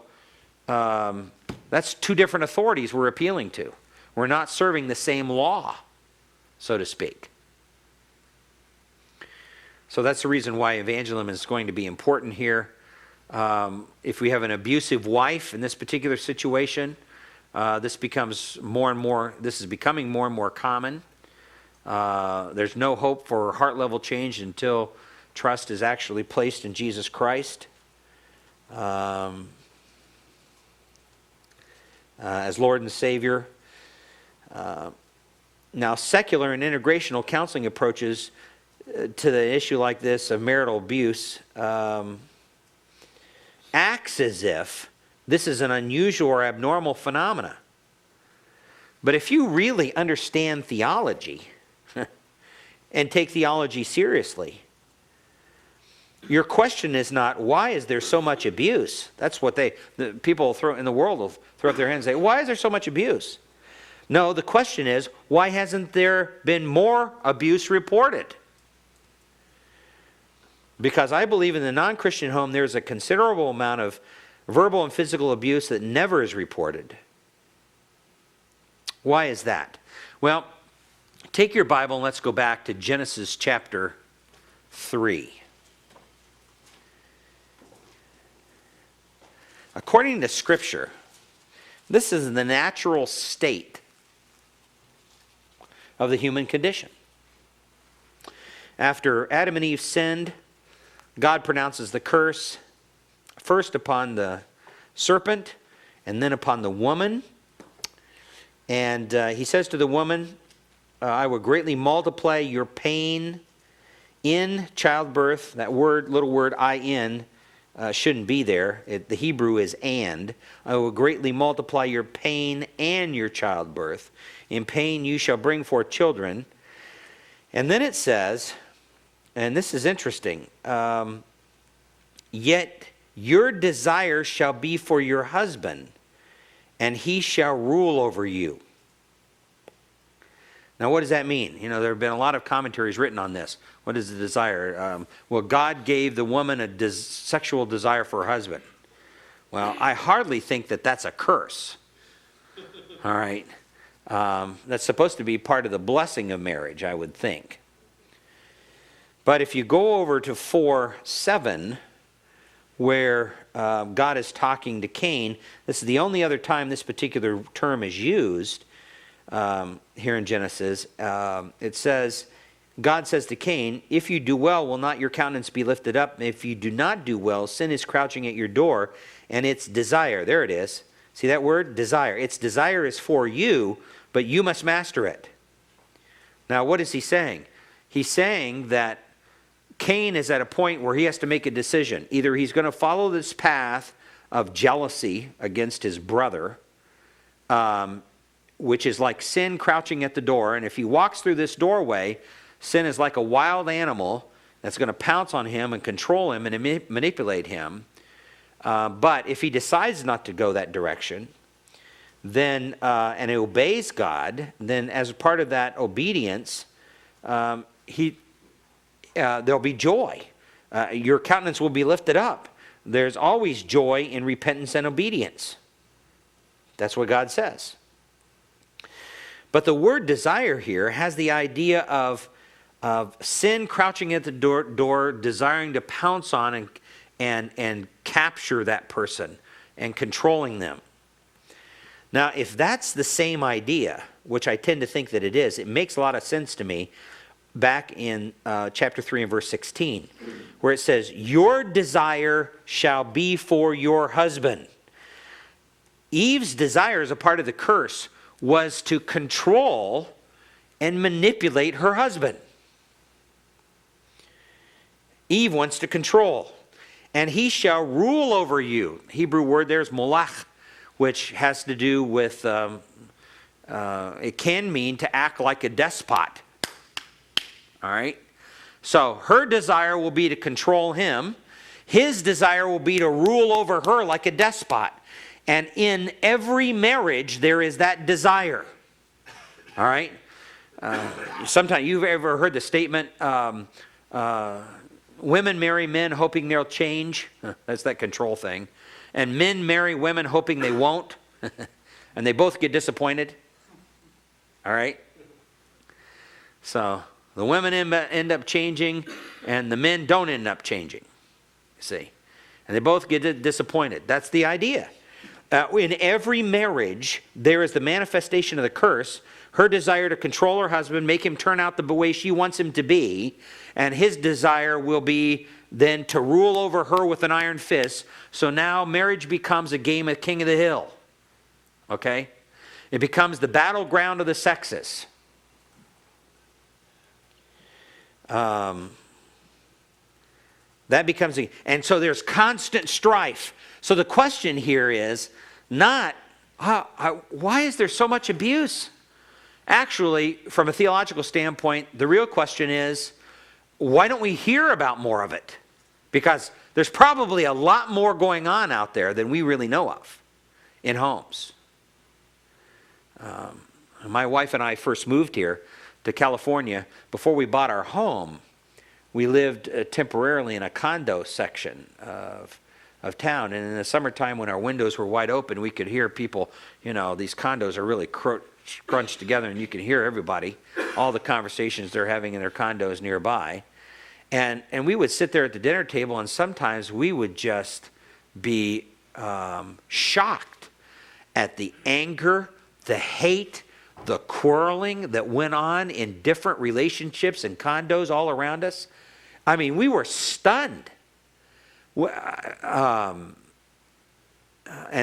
that's two different authorities we're appealing to. We're not serving the same law, so to speak. So that's the reason why evangelism is going to be important here. If we have an abusive wife in this particular situation, this is becoming more and more common. There's no hope for heart level change until trust is actually placed in Jesus Christ as Lord and Savior. Now, secular and integrational counseling approaches to the issue like this of marital abuse acts as if this is an unusual or abnormal phenomena. But if you really understand theology and take theology seriously, your question is not, why is there so much abuse? That's what the people in the world will throw up their hands and say, why is there so much abuse? No, the question is, why hasn't there been more abuse reported? Because I believe in the non-Christian home there's a considerable amount of verbal and physical abuse that never is reported. Why is that? Well, take your Bible and let's go back to Genesis chapter 3. According to Scripture, this is the natural state of the human condition. After Adam and Eve sinned, God pronounces the curse first upon the serpent and then upon the woman. And he says to the woman, I will greatly multiply your pain in childbirth. That little word in, shouldn't be there. The Hebrew is and. I will greatly multiply your pain and your childbirth. In pain you shall bring forth children. And then it says, and this is interesting, yet your desire shall be for your husband, and he shall rule over you. Now, what does that mean? You know, there have been a lot of commentaries written on this. What is the desire? Well, God gave the woman a sexual desire for her husband. Well, I hardly think that that's a curse. All right. That's supposed to be part of the blessing of marriage, I would think. But if you go over to 4:7, where God is talking to Cain, this is the only other time this particular term is used here in Genesis. It says, God says to Cain, if you do well, will not your countenance be lifted up? If you do not do well, sin is crouching at your door, and its desire, there it is. See that word? Desire. Its desire is for you, but you must master it. Now, what is he saying? He's saying that Cain is at a point where he has to make a decision. Either he's going to follow this path of jealousy against his brother, which is like sin crouching at the door. And if he walks through this doorway, sin is like a wild animal that's going to pounce on him and control him and manipulate him. But if he decides not to go that direction, then and he obeys God, then as part of that obedience, there'll be joy. Your countenance will be lifted up. There's always joy in repentance and obedience. That's what God says. But the word desire here has the idea of sin crouching at the door, desiring to pounce on and capture that person and controlling them. Now, if that's the same idea, which I tend to think that it is, it makes a lot of sense to me back in chapter 3 and verse 16, where it says, your desire shall be for your husband. Eve's desire as a part of the curse was to control and manipulate her husband. Eve wants to control. And he shall rule over you. Hebrew word there is molach, which has to do with, it can mean to act like a despot. All right? So her desire will be to control him. His desire will be to rule over her like a despot. And in every marriage, there is that desire. All right? Sometimes you've ever heard the statement, women marry men hoping they'll change. That's that control thing. And men marry women hoping they won't. And they both get disappointed. All right? So the women end up changing and the men don't end up changing. You see? And they both get disappointed. That's the idea. In every marriage, there is the manifestation of the curse. Her desire to control her husband, make him turn out the way she wants him to be, and his desire will be then to rule over her with an iron fist. So now marriage becomes a game of King of the Hill. Okay? It becomes the battleground of the sexes. That becomes, and so there's constant strife. So the question here is not, why is there so much abuse? Actually, from a theological standpoint, the real question is, why don't we hear about more of it? Because there's probably a lot more going on out there than we really know of in homes. My wife and I first moved here to California. Before we bought our home, we lived temporarily in a condo section of town. And in the summertime when our windows were wide open, we could hear people, these condos are really crunched together and you can hear everybody, all the conversations they're having in their condos nearby. And we would sit there at the dinner table and sometimes we would just be shocked at the anger, the hate, the quarreling that went on in different relationships and condos all around us. I mean, we were stunned. And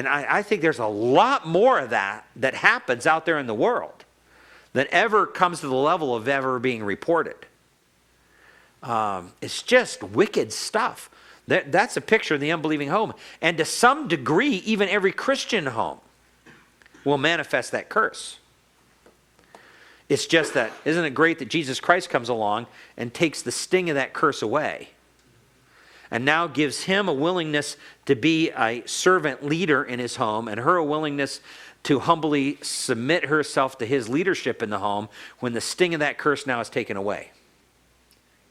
I think there's a lot more of that happens out there in the world than ever comes to the level of ever being reported. It's just wicked stuff. That's a picture of the unbelieving home. And to some degree, even every Christian home will manifest that curse. It's just that, isn't it great that Jesus Christ comes along and takes the sting of that curse away? And now gives him a willingness to be a servant leader in his home, and her a willingness to humbly submit herself to his leadership in the home when the sting of that curse now is taken away.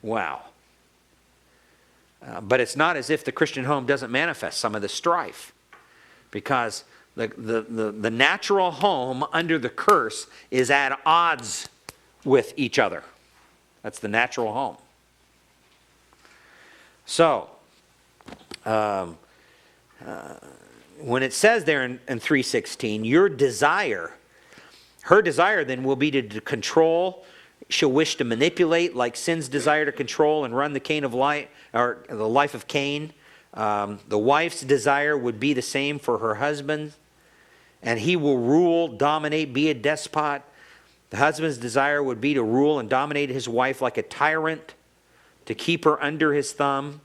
Wow. But it's not as if the Christian home doesn't manifest some of the strife, because the natural home under the curse is at odds with each other. That's the natural home. So, when it says there in 3:16, your desire, her desire then will be to control. She'll wish to manipulate, like sin's desire to control and run the life of Cain. The wife's desire would be the same for her husband, and he will rule, dominate, be a despot. The husband's desire would be to rule and dominate his wife like a tyrant, to keep her under his thumb.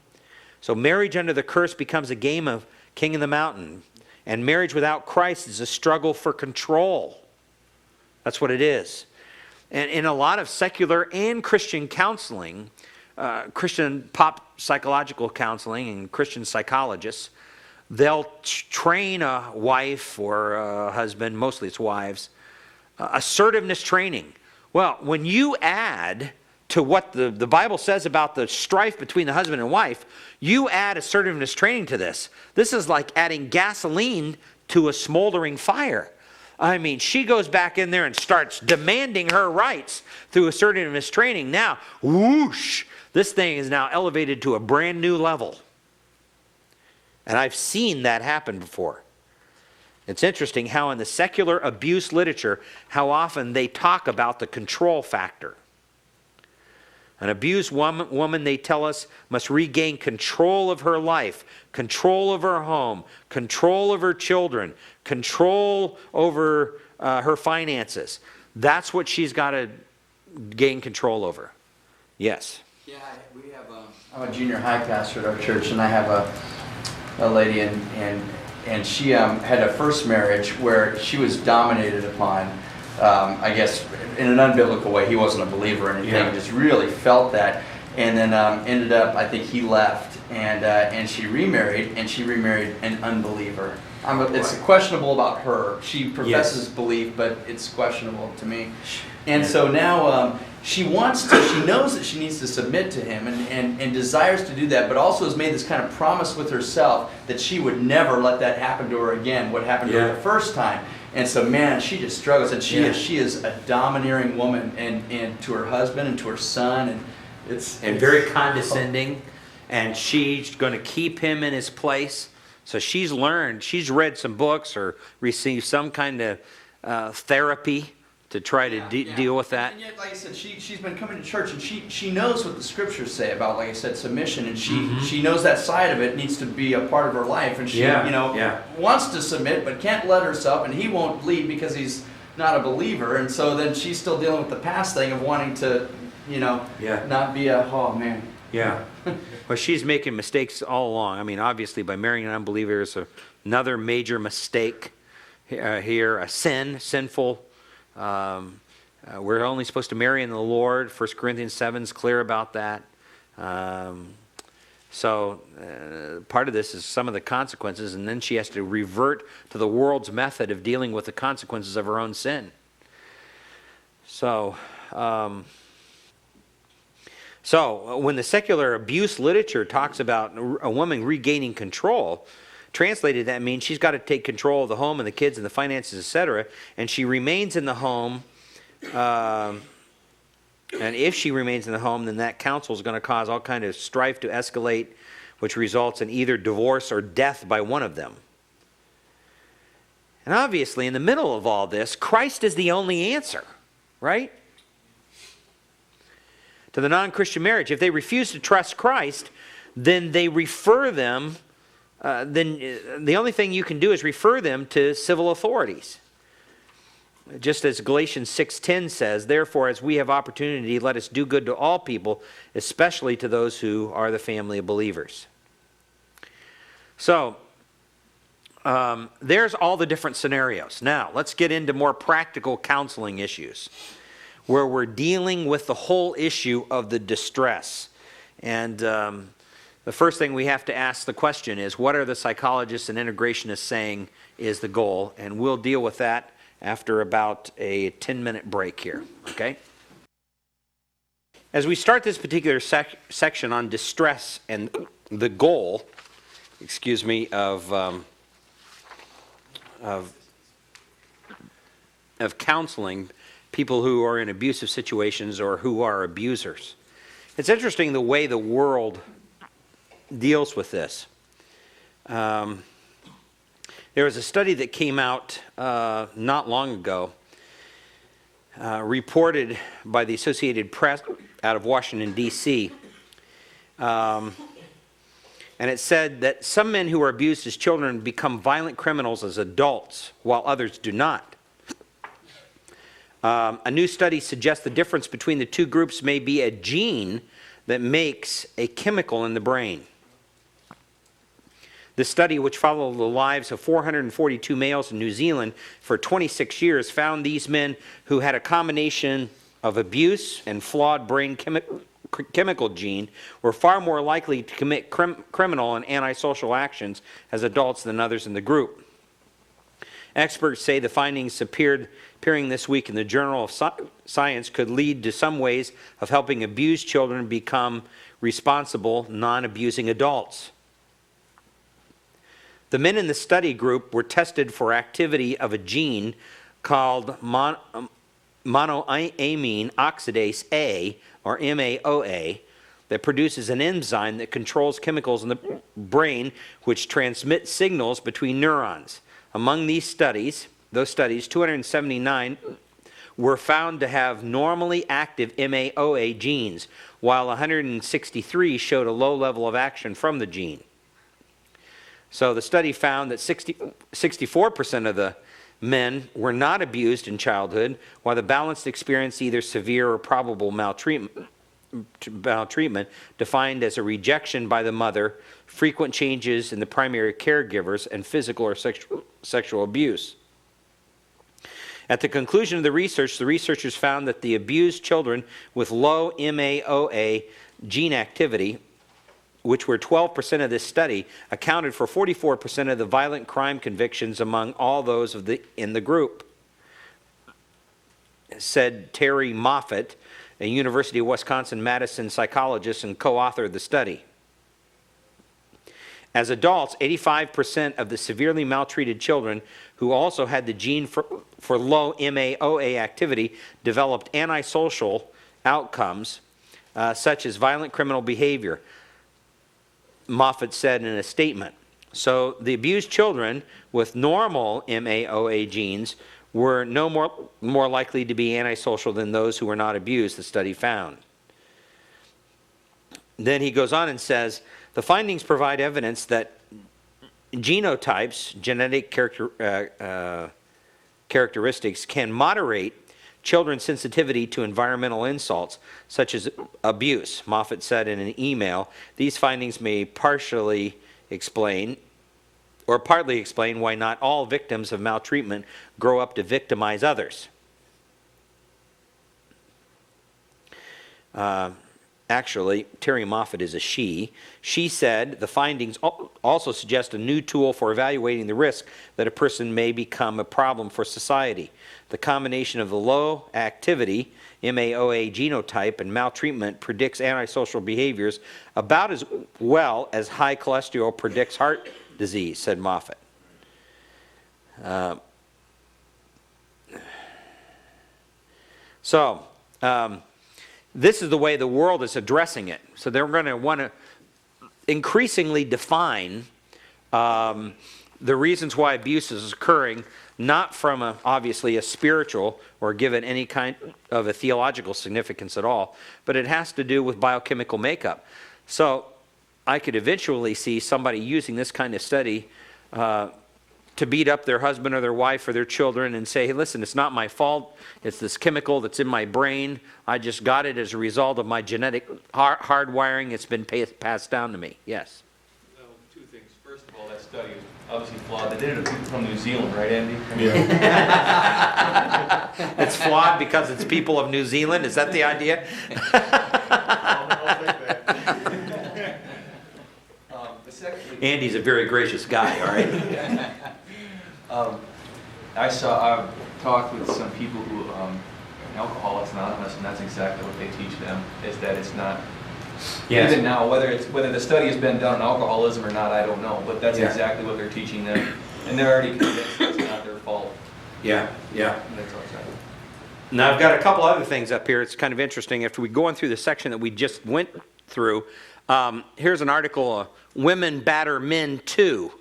So marriage under the curse becomes a game of king of the mountain. And marriage without Christ is a struggle for control. That's what it is. And in a lot of secular and Christian counseling, Christian pop psychological counseling and Christian psychologists, they'll train a wife or a husband, mostly it's wives, assertiveness training. Well, when you add to what the Bible says about the strife between the husband and wife, you add assertiveness training to this. This is like adding gasoline to a smoldering fire. I mean, she goes back in there and starts demanding her rights through assertiveness training. Now, whoosh, this thing is now elevated to a brand new level. And I've seen that happen before. It's interesting how in the secular abuse literature, how often they talk about the control factor. An abused woman, they tell us, must regain control of her life, control of her home, control of her children, control over her finances. That's what she's got to gain control over. Yes? Yeah, we have I'm a junior high pastor at our church, and I have a lady, and she had a first marriage where she was dominated upon I guess, in an unbiblical way. He wasn't a believer or anything. Yeah. Just really felt that, and then ended up, I think he left, and she remarried, and she remarried an unbeliever. It's questionable about her. She professes belief, but it's questionable to me. And so now she knows that she needs to submit to him and desires to do that, but also has made this kind of promise with herself that she would never let that happen to her again, what happened to her the first time. And so, man, she just struggles, and she is a domineering woman, and to her husband and to her son, and it's very condescending, and she's going to keep him in his place. So she's read some books or received some kind of therapy to try to deal with that. And yet, like I said, she's been coming to church, and she knows what the scriptures say about, like I said, submission, and she knows that side of it needs to be a part of her life, and she wants to submit but can't let herself, and he won't lead because he's not a believer, and so then she's still dealing with the past thing of wanting to, not be oh man. Yeah. Well, she's making mistakes all along. I mean, obviously, by marrying an unbeliever is another major mistake here, a sinful. We're only supposed to marry in the Lord. 1 Corinthians 7 is clear about that. So part of this is some of the consequences, and then she has to revert to the world's method of dealing with the consequences of her own sin. So when the secular abuse literature talks about a woman regaining control, translated that means she's got to take control of the home and the kids and the finances, etc., and she remains in the home. And if she remains in the home, then that counsel is going to cause all kind of strife to escalate, which results in either divorce or death by one of them. And obviously, in the middle of all this, Christ is the only answer, right? To the non-Christian marriage. If they refuse to trust Christ, then they refer them, then the only thing you can do is refer them to civil authorities. Just as Galatians 6:10 says, therefore, as we have opportunity, let us do good to all people, especially to those who are the family of believers. So, there's all the different scenarios. Now, let's get into more practical counseling issues, where we're dealing with the whole issue of the distress. And the first thing we have to ask the question is, what are the psychologists and integrationists saying is the goal? And we'll deal with that after about a 10-minute break here, okay? As we start this particular section on distress and the goal, of counseling people who are in abusive situations or who are abusers. It's interesting the way the world deals with this. There was a study that came out not long ago, reported by the Associated Press out of Washington, D.C., and it said that some men who are abused as children become violent criminals as adults, while others do not. A new study suggests the difference between the two groups may be a gene that makes a chemical in the brain. The study, which followed the lives of 442 males in New Zealand for 26 years, found these men who had a combination of abuse and flawed brain chemical gene were far more likely to commit criminal and antisocial actions as adults than others in the group. Experts say the findings appearing this week in the Journal of Science could lead to some ways of helping abused children become responsible, non-abusing adults. The men in the study group were tested for activity of a gene called monoamine oxidase A, or MAOA, that produces an enzyme that controls chemicals in the brain which transmit signals between neurons. Among those studies, 279 were found to have normally active MAOA genes, while 163 showed a low level of action from the gene. So the study found that 64% of the men were not abused in childhood, while the balance experienced either severe or probable maltreatment, defined as a rejection by the mother, frequent changes in the primary caregivers, and physical or sexual abuse. At the conclusion of the researchers found that the abused children with low MAOA gene activity, which were 12% of this study, accounted for 44% of the violent crime convictions among all those in the group, said Terry Moffat, a University of Wisconsin-Madison psychologist and co-author of the study. As adults, 85% of the severely maltreated children who also had the gene for low MAOA activity developed antisocial outcomes, such as violent criminal behavior, Moffat said in a statement. So the abused children with normal MAOA genes were no more likely to be antisocial than those who were not abused, the study found. Then he goes on and says, the findings provide evidence that genotypes, genetic characteristics, can moderate children's sensitivity to environmental insults, such as abuse. Moffat said in an email, these findings may partly explain why not all victims of maltreatment grow up to victimize others. Actually, Terry Moffat is a she. She said the findings also suggest a new tool for evaluating the risk that a person may become a problem for society. The combination of the low activity, MAOA genotype, and maltreatment predicts antisocial behaviors about as well as high cholesterol predicts heart disease, said Moffat. This is the way the world is addressing it. So they're going to want to increasingly define the reasons why abuse is occurring, not from obviously a spiritual or given any kind of a theological significance at all, but it has to do with biochemical makeup. So I could eventually see somebody using this kind of study to beat up their husband or their wife or their children and say, hey, listen, it's not my fault. It's this chemical that's in my brain. I just got it as a result of my genetic hardwiring. It's been passed down to me. Yes? Well, two things. First of all, that study is obviously flawed. They did it from New Zealand, right, Andy? Yeah. It's flawed because it's people of New Zealand? Is that the idea? Andy's a very gracious guy, all right? I've talked with some people who, Alcoholics Anonymous, and that's exactly what they teach them, is that it's not, Yes. even now, whether the study has been done on alcoholism or not, I don't know, but that's Yeah. exactly what they're teaching them, and they're already convinced it's not their fault. Yeah. And that's all I'm saying. Now I've got a couple other things up here. It's kind of interesting. After we go on through the section that we just went through, here's an article, Women Batter Men Too.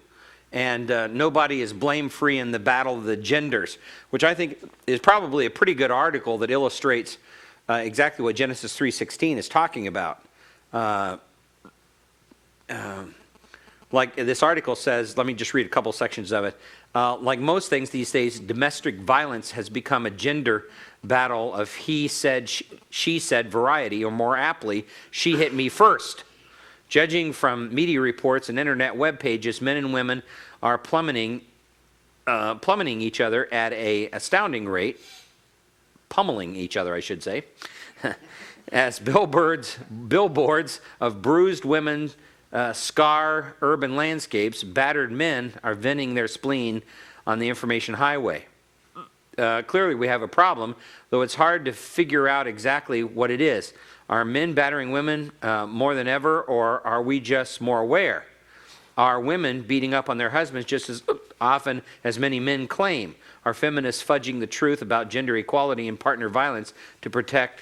And nobody is blame-free in the battle of the genders, which I think is probably a pretty good article that illustrates exactly what Genesis 3:16 is talking about. Like this article says, let me just read a couple sections of it. Like most things these days, domestic violence has become a gender battle of he said, she said variety, or more aptly, she hit me first. Judging from media reports and internet web pages, men and women are plummeting each other at an astounding rate, pummeling each other, I should say, as billboards of bruised women scar urban landscapes. Battered men are venting their spleen on the information highway. Clearly, we have a problem, though it's hard to figure out exactly what it is. Are men battering women more than ever, or are we just more aware? Are women beating up on their husbands just as often as many men claim? Are feminists fudging the truth about gender equality and partner violence to protect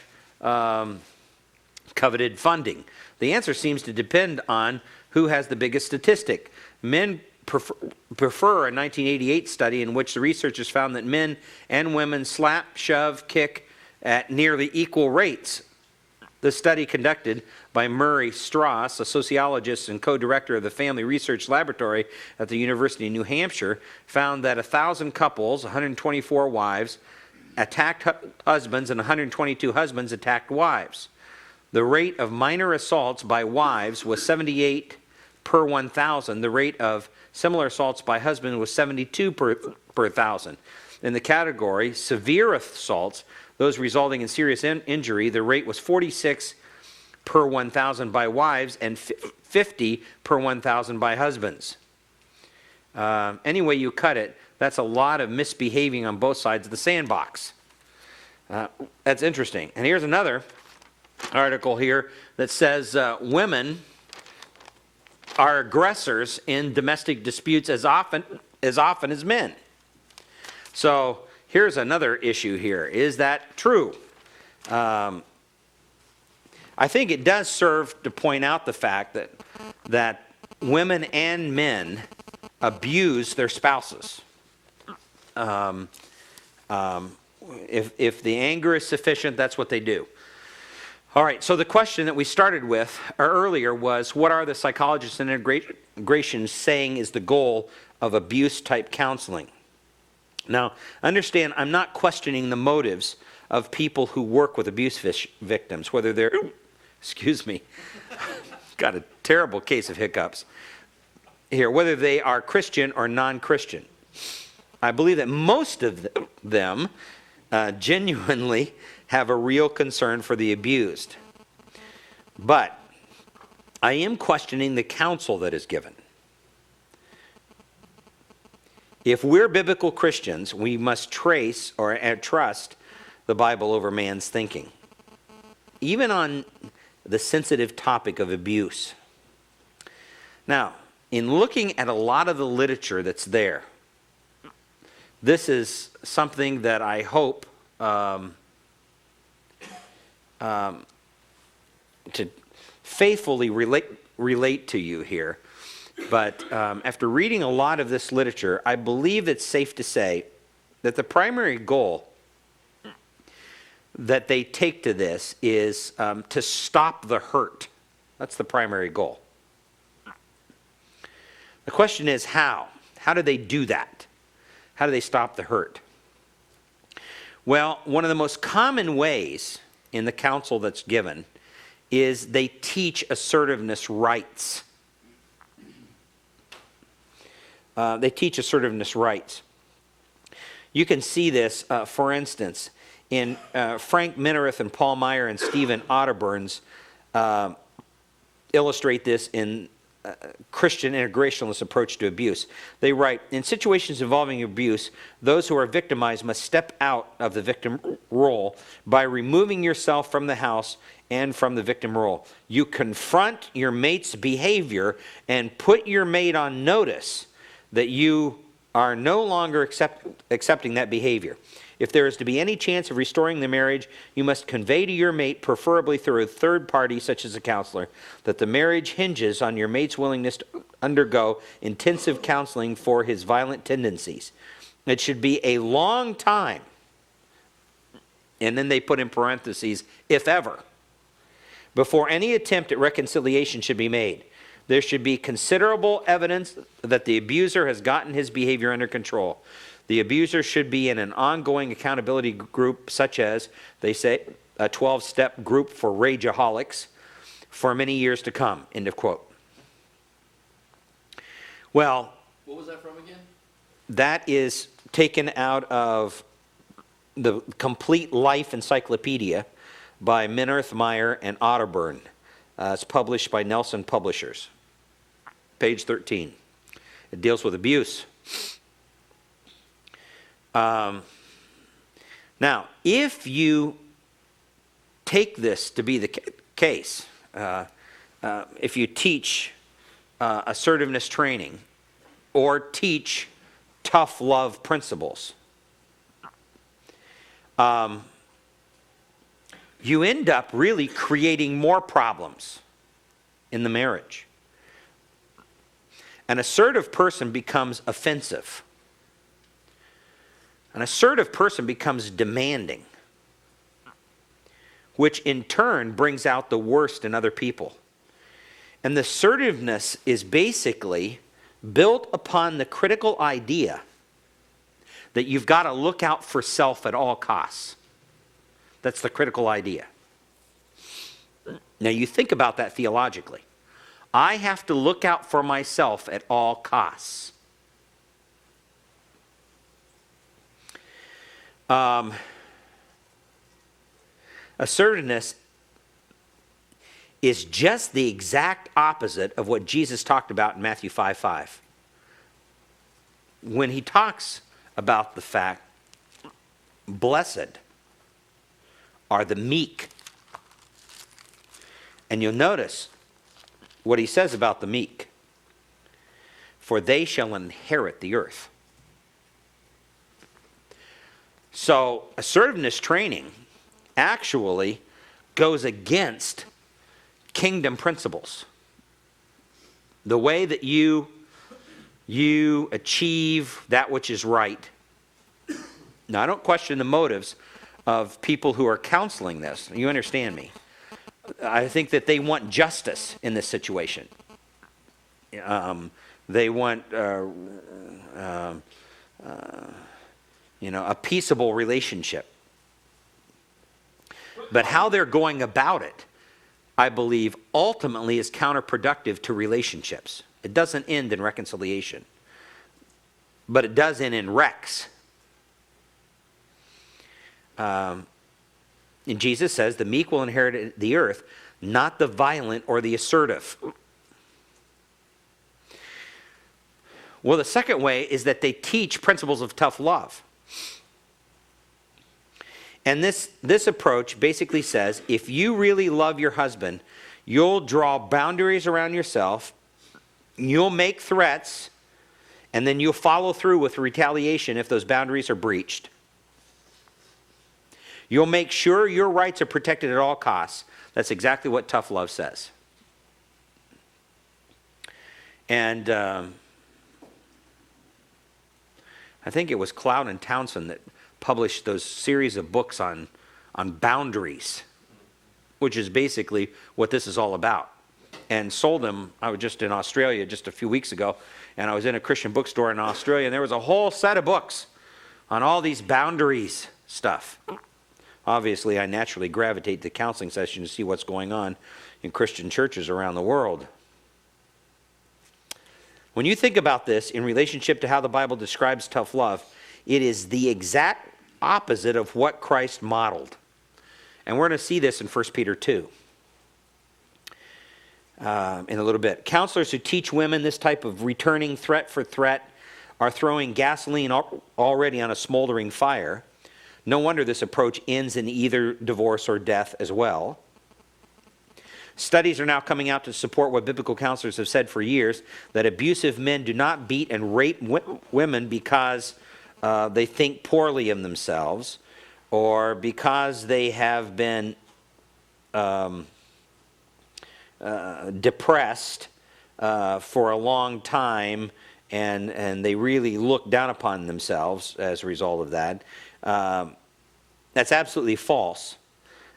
coveted funding? The answer seems to depend on who has the biggest statistic. Men prefer a 1988 study in which the researchers found that men and women slap, shove, kick at nearly equal rates. The study, conducted by Murray Strauss, a sociologist and co-director of the Family Research Laboratory at the University of New Hampshire, found that 1,000 couples, 124 wives, attacked husbands and 122 husbands attacked wives. The rate of minor assaults by wives was 78 per 1,000. The rate of similar assaults by husbands was 72 per 1,000. in the category severe assaults, those resulting in serious injury, the rate was 46 per 1,000 by wives and 50 per 1,000 by husbands. Any way you cut it, that's a lot of misbehaving on both sides of the sandbox. That's interesting. And here's another article here that says women are aggressors in domestic disputes as often as men. So here's another issue here. Is that true? I think it does serve to point out the fact that women and men abuse their spouses. If the anger is sufficient, that's what they do. All right, so the question that we started with earlier was, what are the psychologists and integration saying is the goal of abuse-type counseling? Now, understand, I'm not questioning the motives of people who work with abuse victims, whether they're, excuse me, got a terrible case of hiccups here, whether they are Christian or non-Christian. I believe that most of them genuinely have a real concern for the abused. But I am questioning the counsel that is given. If we're biblical Christians, we must trace or trust the Bible over man's thinking, even on the sensitive topic of abuse. Now, in looking at a lot of the literature that's there, this is something that I hope to faithfully relate to you here. But after reading a lot of this literature, I believe it's safe to say that the primary goal that they take to this is to stop the hurt. That's the primary goal. The question is how? How do they do that? How do they stop the hurt? Well, one of the most common ways in the counsel that's given is they teach assertiveness rights. They teach assertiveness rights. You can see this, for instance, in Frank Minerath and Paul Meyer and Stephen Otterburn's illustrate this in Christian integrationalist approach to abuse. They write, in situations involving abuse, those who are victimized must step out of the victim role by removing yourself from the house and from the victim role. You confront your mate's behavior and put your mate on notice that you are no longer accepting that behavior. If there is to be any chance of restoring the marriage, you must convey to your mate, preferably through a third party such as a counselor, that the marriage hinges on your mate's willingness to undergo intensive counseling for his violent tendencies. It should be a long time, and then they put in parentheses, if ever, before any attempt at reconciliation should be made. There should be considerable evidence that the abuser has gotten his behavior under control. The abuser should be in an ongoing accountability group, such as, they say, a 12-step group for rageaholics for many years to come, end of quote. Well, what was that from again? That is taken out of the Complete Life Encyclopedia by Minerath, Meyer, and Otterburn. It's published by Nelson Publishers. Page 13. It deals with abuse. Now, if you take this to be the case, if you teach assertiveness training or teach tough love principles, you end up really creating more problems in the marriage. An assertive person becomes offensive. An assertive person becomes demanding, which in turn brings out the worst in other people. And the assertiveness is basically built upon the critical idea that you've got to look out for self at all costs. That's the critical idea. Now you think about that theologically. I have to look out for myself at all costs. Assertiveness is just the exact opposite of what Jesus talked about in Matthew 5:5. When he talks about the fact, blessed are the meek. And you'll notice what he says about the meek. For they shall inherit the earth. So assertiveness training actually goes against kingdom principles. The way that you achieve that which is right. Now, I don't question the motives of people who are counseling this. You understand me. I think that they want justice in this situation. They want a peaceable relationship. But how they're going about it, I believe, ultimately is counterproductive to relationships. It doesn't end in reconciliation, but it does end in wrecks. And Jesus says, the meek will inherit the earth, not the violent or the assertive. Well, the second way is that they teach principles of tough love. And this approach basically says, if you really love your husband, you'll draw boundaries around yourself, you'll make threats, and then you'll follow through with retaliation if those boundaries are breached. You'll make sure your rights are protected at all costs. That's exactly what tough love says. And I think it was Cloud and Townsend that published those series of books on boundaries, which is basically what this is all about. And sold them. I was just in Australia just a few weeks ago, and I was in a Christian bookstore in Australia, and there was a whole set of books on all these boundaries stuff. Obviously, I naturally gravitate to counseling sessions to see what's going on in Christian churches around the world. When you think about this in relationship to how the Bible describes tough love, it is the exact opposite of what Christ modeled. And we're going to see this in 1 Peter 2 in a little bit. Counselors who teach women this type of returning threat for threat are throwing gasoline already on a smoldering fire. No wonder this approach ends in either divorce or death as well. Studies are now coming out to support what biblical counselors have said for years, that abusive men do not beat and rape women because they think poorly of themselves, or because they have been depressed for a long time, and they really look down upon themselves as a result of that. That's absolutely false.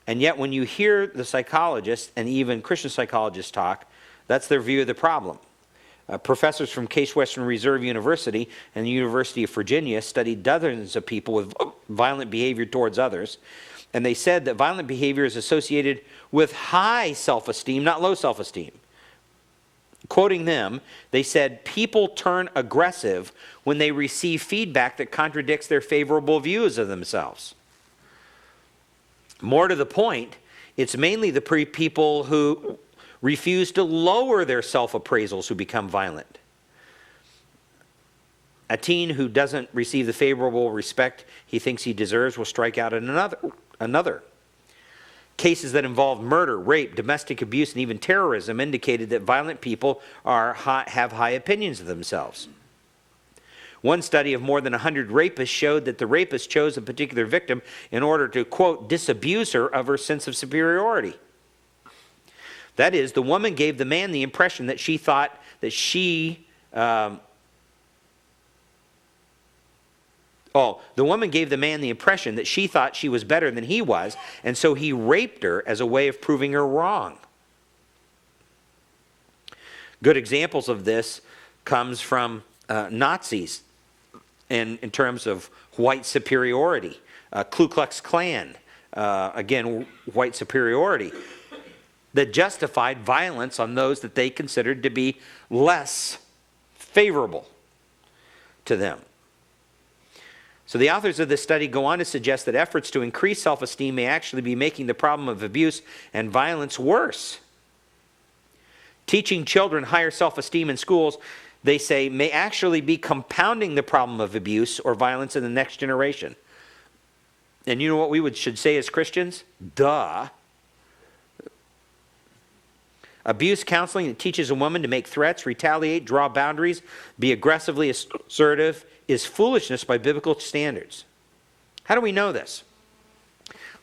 And yet when you hear the psychologists and even Christian psychologists talk, that's their view of the problem. Professors from Case Western Reserve University and the University of Virginia studied dozens of people with violent behavior towards others, and they said that violent behavior is associated with high self-esteem, not low self-esteem. Quoting them, they said, people turn aggressive when they receive feedback that contradicts their favorable views of themselves. More to the point, it's mainly the people who refuse to lower their self-appraisals who become violent. A teen who doesn't receive the favorable respect he thinks he deserves will strike out at another. Cases that involve murder, rape, domestic abuse, and even terrorism indicated that violent people have high opinions of themselves. One study of more than 100 rapists showed that the rapist chose a particular victim in order to, quote, disabuse her of her sense of superiority. That is, the woman gave the man the impression that she thought that the woman gave the man the impression that she thought she was better than he was, and so he raped her as a way of proving her wrong. Good examples of this comes from Nazis in terms of white superiority. Ku Klux Klan, again, white superiority, that justified violence on those that they considered to be less favorable to them. So the authors of this study go on to suggest that efforts to increase self-esteem may actually be making the problem of abuse and violence worse. Teaching children higher self-esteem in schools, they say, may actually be compounding the problem of abuse or violence in the next generation. And you know what we should say as Christians? Duh. Abuse counseling that teaches a woman to make threats, retaliate, draw boundaries, be aggressively assertive, is foolishness by biblical standards. How do we know this?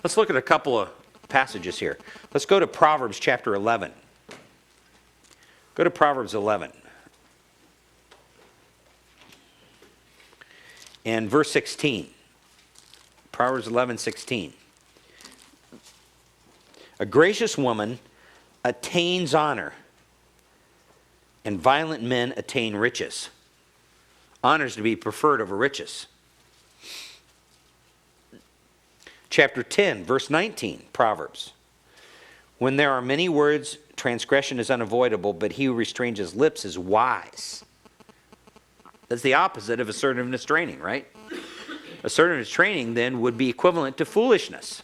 Let's look at a couple of passages here. Let's go to Proverbs chapter 11. Go to Proverbs 11. And verse 16. Proverbs 11:16. A gracious woman attains honor, and violent men attain riches. Honor is to be preferred over riches. Chapter 10, verse 19, Proverbs. When there are many words, transgression is unavoidable, but he who restrains his lips is wise. That's the opposite of assertiveness training, right? Assertiveness training then would be equivalent to foolishness.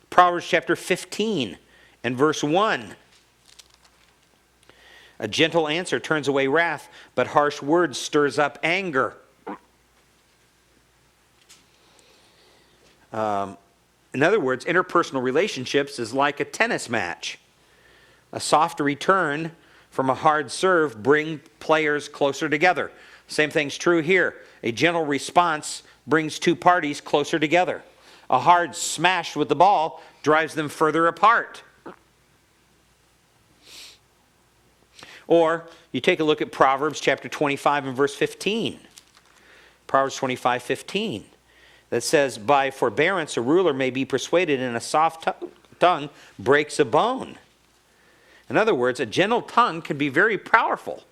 Proverbs chapter 15 and verse 1. A gentle answer turns away wrath, but harsh words stirs up anger. In other words, interpersonal relationships is like a tennis match. A soft return from a hard serve brings players closer together. Same thing's true here. A gentle response brings two parties closer together. A hard smash with the ball drives them further apart. Or you take a look at Proverbs chapter 25 and verse 15. Proverbs 25:15. That says, by forbearance a ruler may be persuaded, and a soft tongue breaks a bone. In other words, a gentle tongue can be very powerful.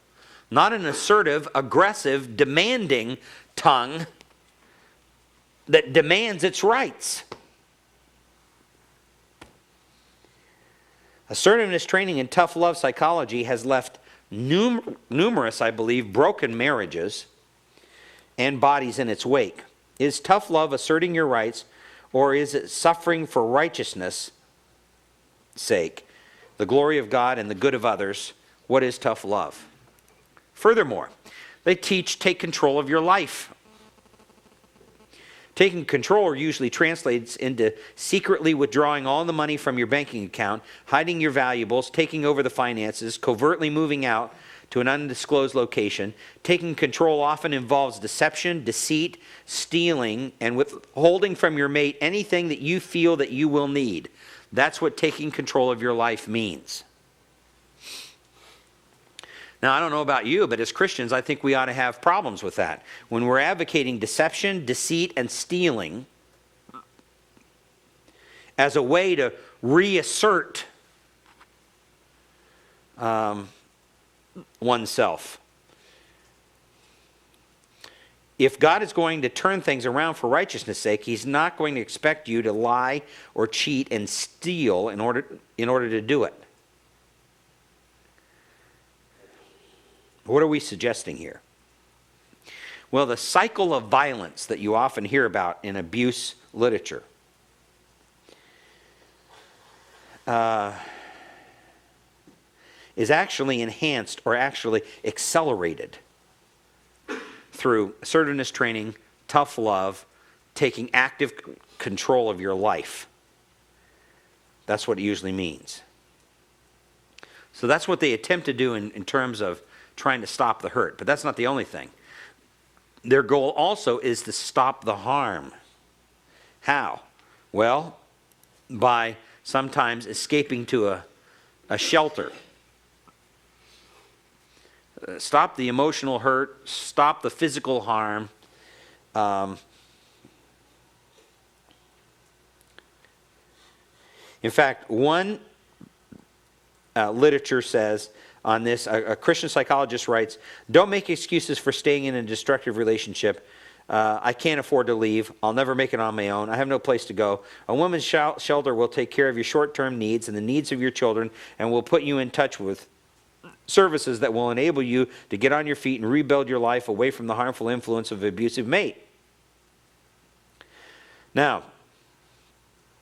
Not an assertive, aggressive, demanding tongue that demands its rights. Assertiveness training and tough love psychology has left numerous, I believe, broken marriages and bodies in its wake. Is tough love asserting your rights, or is it suffering for righteousness' sake, the glory of God and the good of others? What is tough love? Furthermore, they teach take control of your life. Taking control usually translates into secretly withdrawing all the money from your banking account, hiding your valuables, taking over the finances, covertly moving out to an undisclosed location. Taking control often involves deception, deceit, stealing, and withholding from your mate anything that you feel that you will need. That's what taking control of your life means. Now, I don't know about you, but as Christians, I think we ought to have problems with that. When we're advocating deception, deceit, and stealing as a way to reassert oneself. If God is going to turn things around for righteousness' sake, He's not going to expect you to lie or cheat and steal in order to do it. What are we suggesting here? Well, the cycle of violence that you often hear about in abuse literature is actually enhanced or actually accelerated through assertiveness training, tough love, taking active control of your life. That's what it usually means. So that's what they attempt to do in terms of trying to stop the hurt. But that's not the only thing. Their goal also is to stop the harm. How? Well, by sometimes escaping to a shelter. Stop the emotional hurt, stop the physical harm. In fact, one literature says on this, a Christian psychologist writes, don't make excuses for staying in a destructive relationship. I can't afford to leave. I'll never make it on my own. I have no place to go. A woman's shelter will take care of your short-term needs and the needs of your children and will put you in touch with services that will enable you to get on your feet and rebuild your life away from the harmful influence of an abusive mate. Now,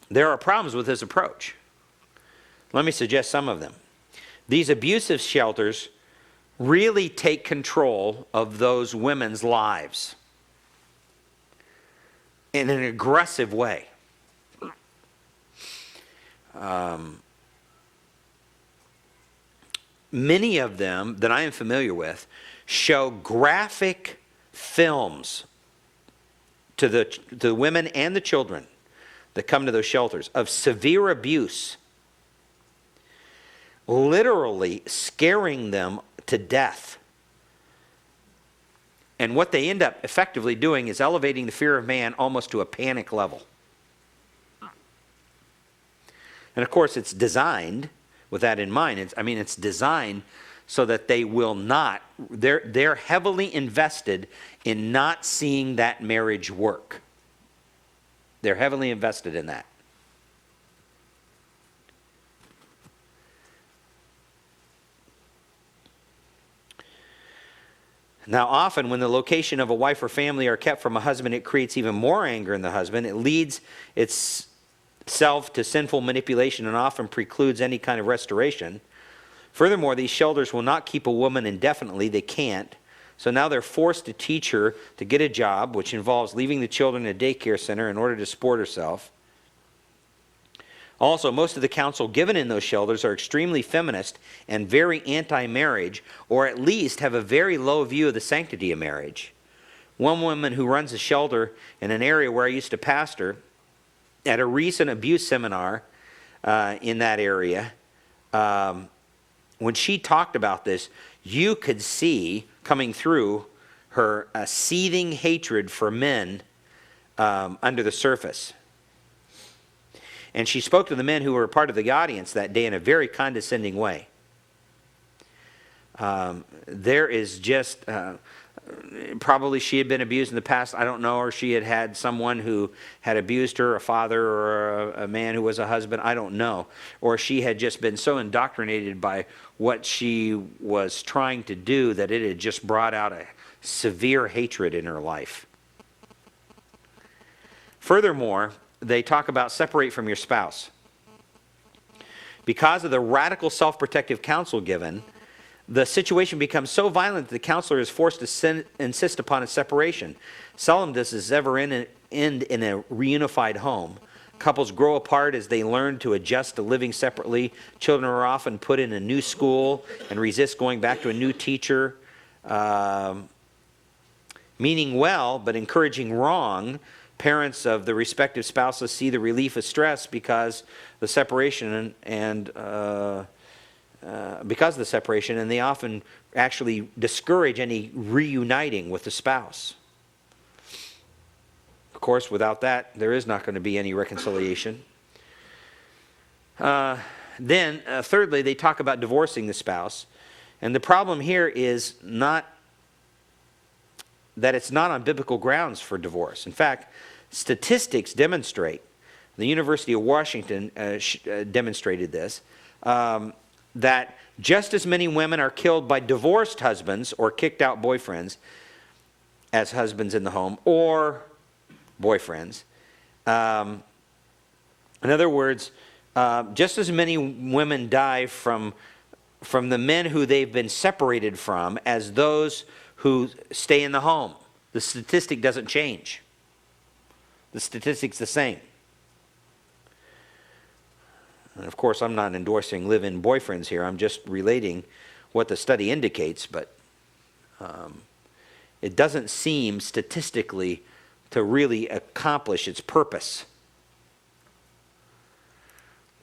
there are problems with this approach. Let me suggest some of them. These abusive shelters really take control of those women's lives in an aggressive way. Many of them that I am familiar with show graphic films to the women and the children that come to those shelters of severe abuse, literally scaring them to death. And what they end up effectively doing is elevating the fear of man almost to a panic level. And of course, it's designed with that in mind. It's designed so that they will not, they're heavily invested in not seeing that marriage work. They're heavily invested in that. Now, often when the location of a wife or family are kept from a husband, it creates even more anger in the husband. It leads itself to sinful manipulation and often precludes any kind of restoration. Furthermore, these shelters will not keep a woman indefinitely. They can't. So now they're forced to teach her to get a job, which involves leaving the children in a daycare center in order to support herself. Also, most of the counsel given in those shelters are extremely feminist and very anti-marriage, or at least have a very low view of the sanctity of marriage. One woman who runs a shelter in an area where I used to pastor, at a recent abuse seminar in that area, when she talked about this, you could see coming through her seething hatred for men under the surface. And she spoke to the men who were part of the audience that day in a very condescending way. There is just, probably she had been abused in the past, I don't know, or she had had someone who had abused her, a father or a man who was a husband, I don't know. Or she had just been so indoctrinated by what she was trying to do that it had just brought out a severe hatred in her life. Furthermore, they talk about separate from your spouse. Because of the radical self-protective counsel given, the situation becomes so violent that the counselor is forced to insist upon a separation. Seldom does this ever end in a reunified home. Couples grow apart as they learn to adjust to living separately. Children are often put in a new school and resist going back to a new teacher. Meaning well, but encouraging wrong, parents of the respective spouses see the relief of stress because the separation because of the separation, and they often actually discourage any reuniting with the spouse. Of course, without that, there is not going to be any reconciliation. Then, thirdly, they talk about divorcing the spouse. And the problem here is not that it's not on biblical grounds for divorce. In fact, statistics demonstrate, the University of Washington demonstrated this, that just as many women are killed by divorced husbands or kicked out boyfriends as husbands in the home, or boyfriends. In other words, just as many women die from the men who they've been separated from as those who stay in the home. The statistic doesn't change. The statistic's the same. And of course, I'm not endorsing live-in boyfriends here. I'm just relating what the study indicates, but it doesn't seem statistically to really accomplish its purpose.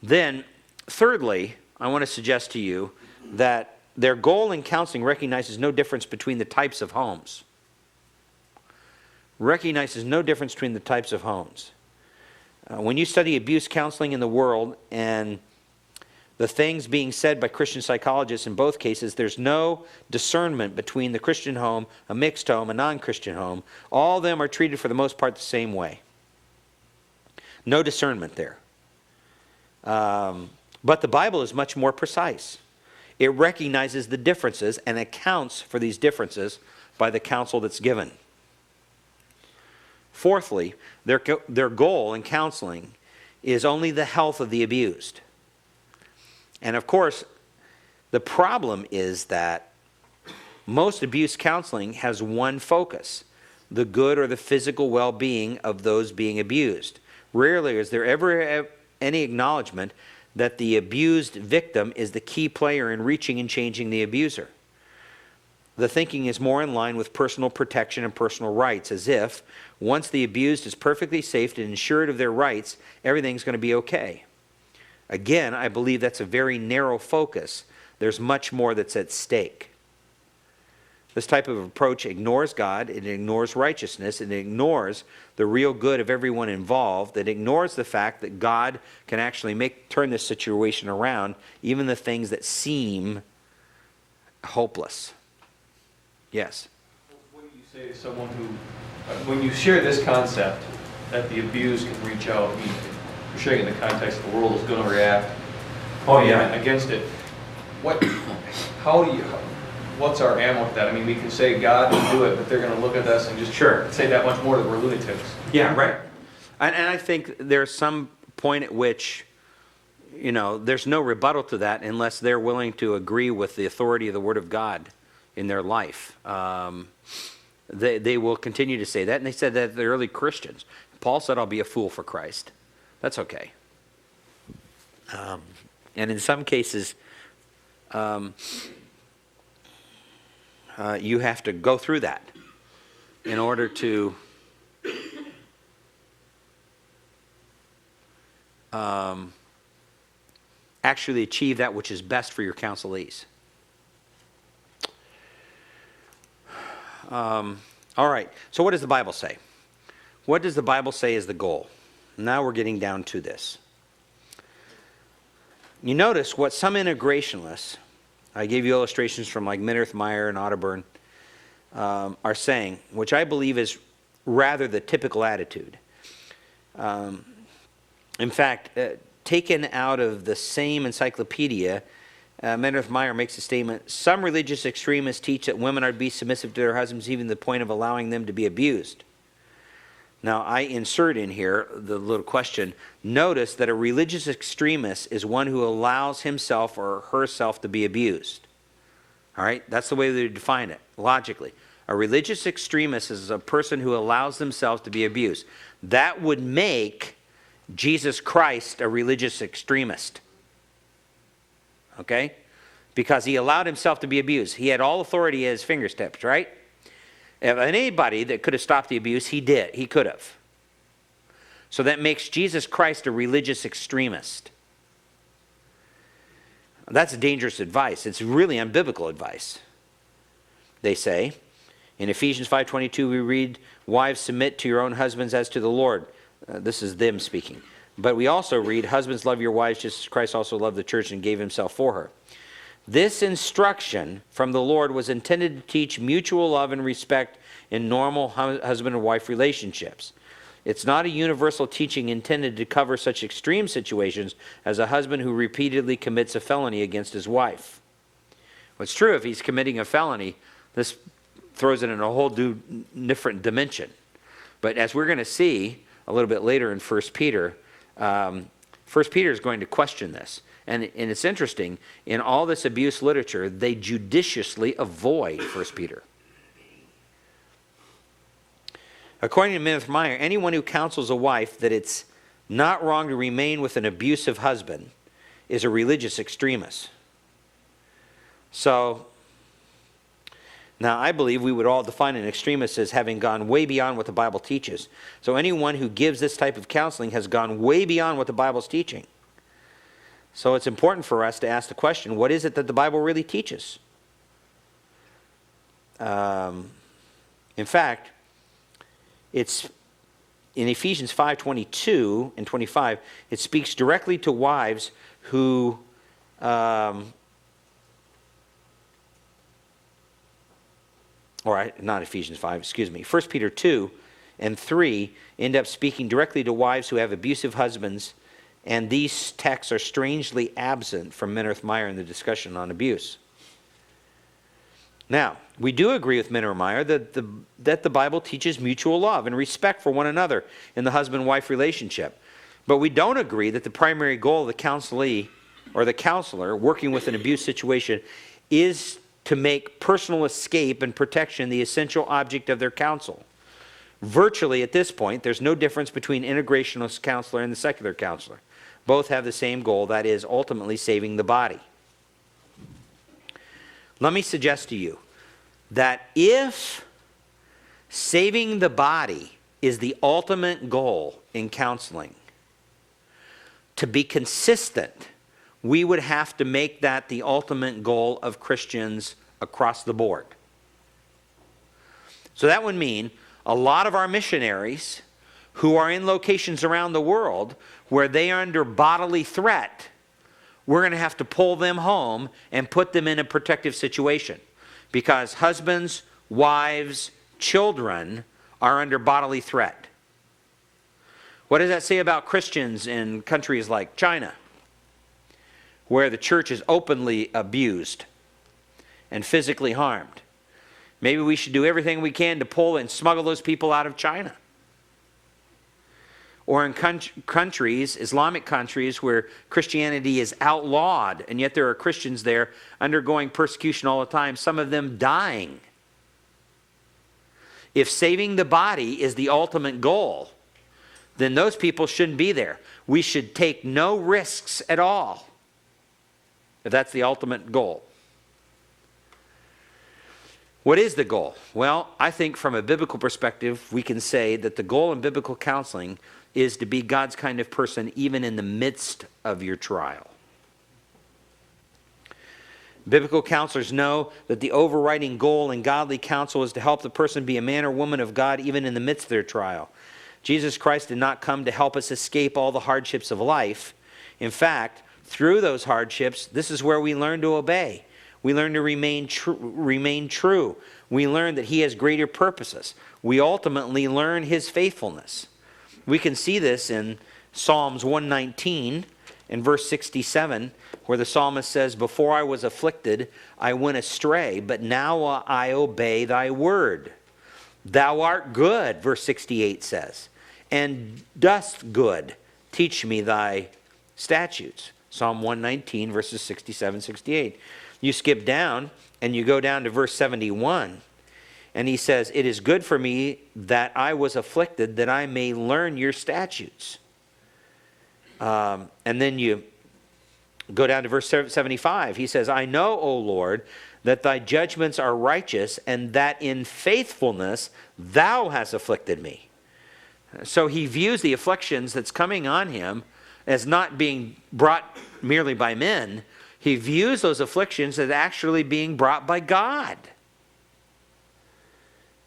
Then, thirdly, I want to suggest to you that their goal in counseling recognizes no difference between the types of homes. Recognizes no difference between the types of homes. When you study abuse counseling in the world and the things being said by Christian psychologists in both cases, there's no discernment between the Christian home, a mixed home, a non-Christian home. All of them are treated for the most part the same way. No discernment there. But the Bible is much more precise. It recognizes the differences and accounts for these differences by the counsel that's given. Fourthly, their goal in counseling is only the health of the abused. And of course, the problem is that most abuse counseling has one focus: the good or the physical well-being of those being abused. Rarely is there ever any acknowledgement that the abused victim is the key player in reaching and changing the abuser. The thinking is more in line with personal protection and personal rights, as if once the abused is perfectly safe and assured of their rights, everything's going to be okay. Again, I believe that's a very narrow focus. There's much more that's at stake. This type of approach ignores God, it ignores righteousness, it ignores the real good of everyone involved, it ignores the fact that God can actually turn this situation around, even the things that seem hopeless. Yes? What do you say to someone who, when you share this concept that the abused can reach out, you're sharing in the context of the world is going to react against it, what's our ammo with that? I mean, we can say God will do it, but they're going to look at us and just say that much more that we're lunatics. Yeah, right. And I think there's some point at which, there's no rebuttal to that unless they're willing to agree with the authority of the Word of God in their life. They will continue to say that, and they said that the early Christians. Paul said, I'll be a fool for Christ. That's okay. And in some cases, you have to go through that in order to actually achieve that which is best for your counselees. All right, so what does the Bible say? What does the Bible say is the goal? Now we're getting down to this. You notice what some integrationists, I gave you illustrations from like Meyer and Otterburn, are saying, which I believe is rather the typical attitude. In fact, taken out of the same encyclopedia, Meyer makes a statement, some religious extremists teach that women are to be submissive to their husbands even to the point of allowing them to be abused. Now, I insert in here the little question. Notice that a religious extremist is one who allows himself or herself to be abused. All right? That's the way they define it, logically. A religious extremist is a person who allows themselves to be abused. That would make Jesus Christ a religious extremist. Okay? Because he allowed himself to be abused. He had all authority at his fingertips, right? If anybody that could have stopped the abuse, he did. He could have. So that makes Jesus Christ a religious extremist. That's dangerous advice. It's really unbiblical advice. They say, in Ephesians 5:22 we read, wives submit to your own husbands as to the Lord. This is them speaking. But we also read, husbands love your wives just as Christ also loved the church and gave himself for her. This instruction from the Lord was intended to teach mutual love and respect in normal husband and wife relationships. It's not a universal teaching intended to cover such extreme situations as a husband who repeatedly commits a felony against his wife. Well, it's true, if he's committing a felony, this throws it in a whole different dimension. But as we're going to see a little bit later in 1 Peter, 1 Peter is going to question this. And it's interesting, in all this abuse literature, they judiciously avoid 1 Peter. According to Meyer, anyone who counsels a wife that it's not wrong to remain with an abusive husband is a religious extremist. So, now I believe we would all define an extremist as having gone way beyond what the Bible teaches. So anyone who gives this type of counseling has gone way beyond what the Bible's teaching. So it's important for us to ask the question, what is it that the Bible really teaches? In fact, it's in Ephesians 5:22 and 25, it speaks directly to wives who not Ephesians 5, excuse me. 1 Peter 2 and 3 end up speaking directly to wives who have abusive husbands And these texts are strangely absent from Minirth-Meyer in the discussion on abuse. Now, we do agree with Minirth-Meyer that the Bible teaches mutual love and respect for one another in the husband-wife relationship. But we don't agree that the primary goal of the counselee or the counselor working with an abuse situation is to make personal escape and protection the essential object of their counsel. Virtually, at this point, there's no difference between integrationist counselor and the secular counselor. Both have the same goal, that is, ultimately saving the body. Let me suggest to you that if saving the body is the ultimate goal in counseling, to be consistent, we would have to make that the ultimate goal of Christians across the board. So that would mean a lot of our missionaries who are in locations around the world where they are under bodily threat, we're going to have to pull them home and put them in a protective situation. Because husbands, wives, children are under bodily threat. What does that say about Christians in countries like China, where the church is openly abused and physically harmed? Maybe we should do everything we can to pull and smuggle those people out of China. Or in countries, Islamic countries, where Christianity is outlawed, and yet there are Christians there undergoing persecution all the time, some of them dying. If saving the body is the ultimate goal, then those people shouldn't be there. We should take no risks at all, if that's the ultimate goal. What is the goal? Well, I think from a biblical perspective, we can say that the goal in biblical counseling is to be God's kind of person even in the midst of your trial. Biblical counselors know that the overriding goal in godly counsel is to help the person be a man or woman of God even in the midst of their trial. Jesus Christ did not come to help us escape all the hardships of life. In fact, through those hardships, this is where we learn to obey. We learn to remain true. We learn that He has greater purposes. We ultimately learn His faithfulness. We can see this in Psalms 119 and verse 67, where the psalmist says, "Before I was afflicted, I went astray, but now I obey thy word. Thou art good," verse 68 says, "and dost good. Teach me thy statutes." Psalm 119, verses 67, 68. You skip down and you go down to verse 71. And he says, "It is good for me that I was afflicted, that I may learn your statutes." And then you go down to verse 75. He says, "I know, O Lord, that thy judgments are righteous, and that in faithfulness thou hast afflicted me." So he views the afflictions that's coming on him as not being brought merely by men. He views those afflictions as actually being brought by God.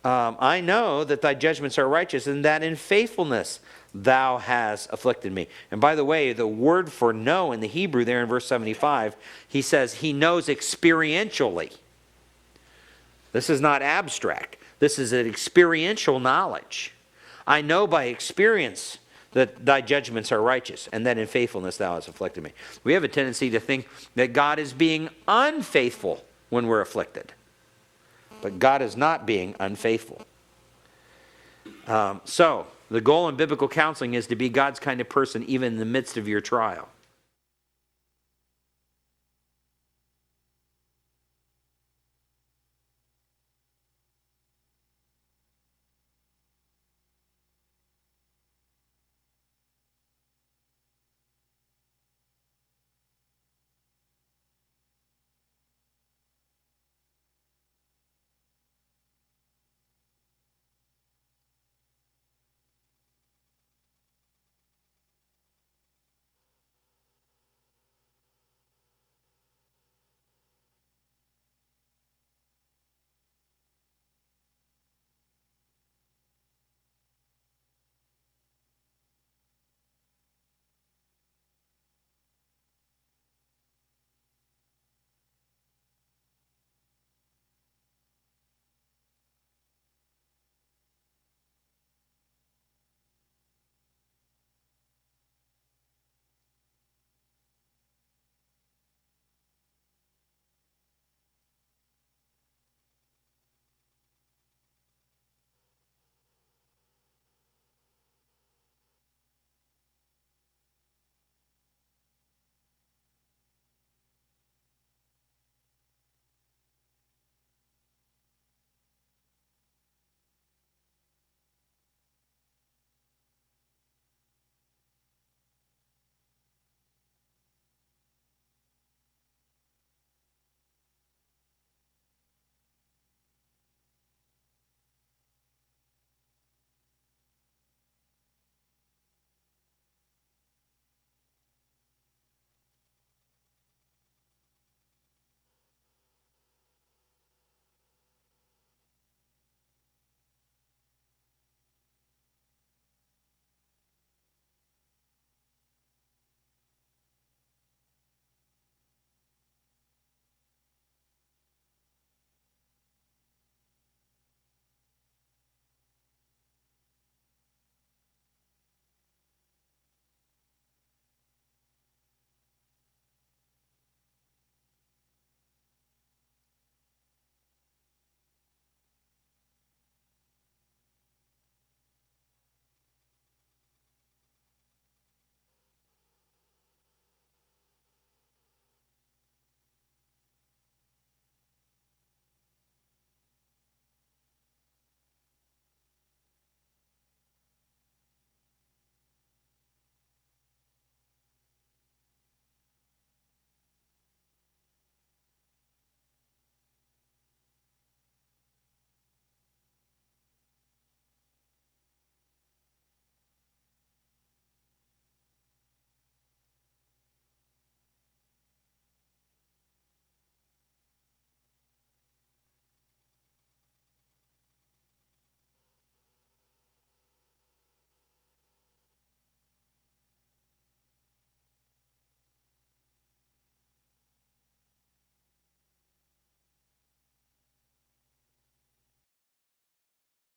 "I know that thy judgments are righteous, and that in faithfulness thou hast afflicted me." And by the way, the word for know in the Hebrew there in verse 75, he says he knows experientially. This is not abstract. This is an experiential knowledge. I know by experience that thy judgments are righteous, and that in faithfulness thou hast afflicted me. We have a tendency to think that God is being unfaithful when we're afflicted. But God is not being unfaithful. So, the goal in biblical counseling is to be God's kind of person even in the midst of your trial.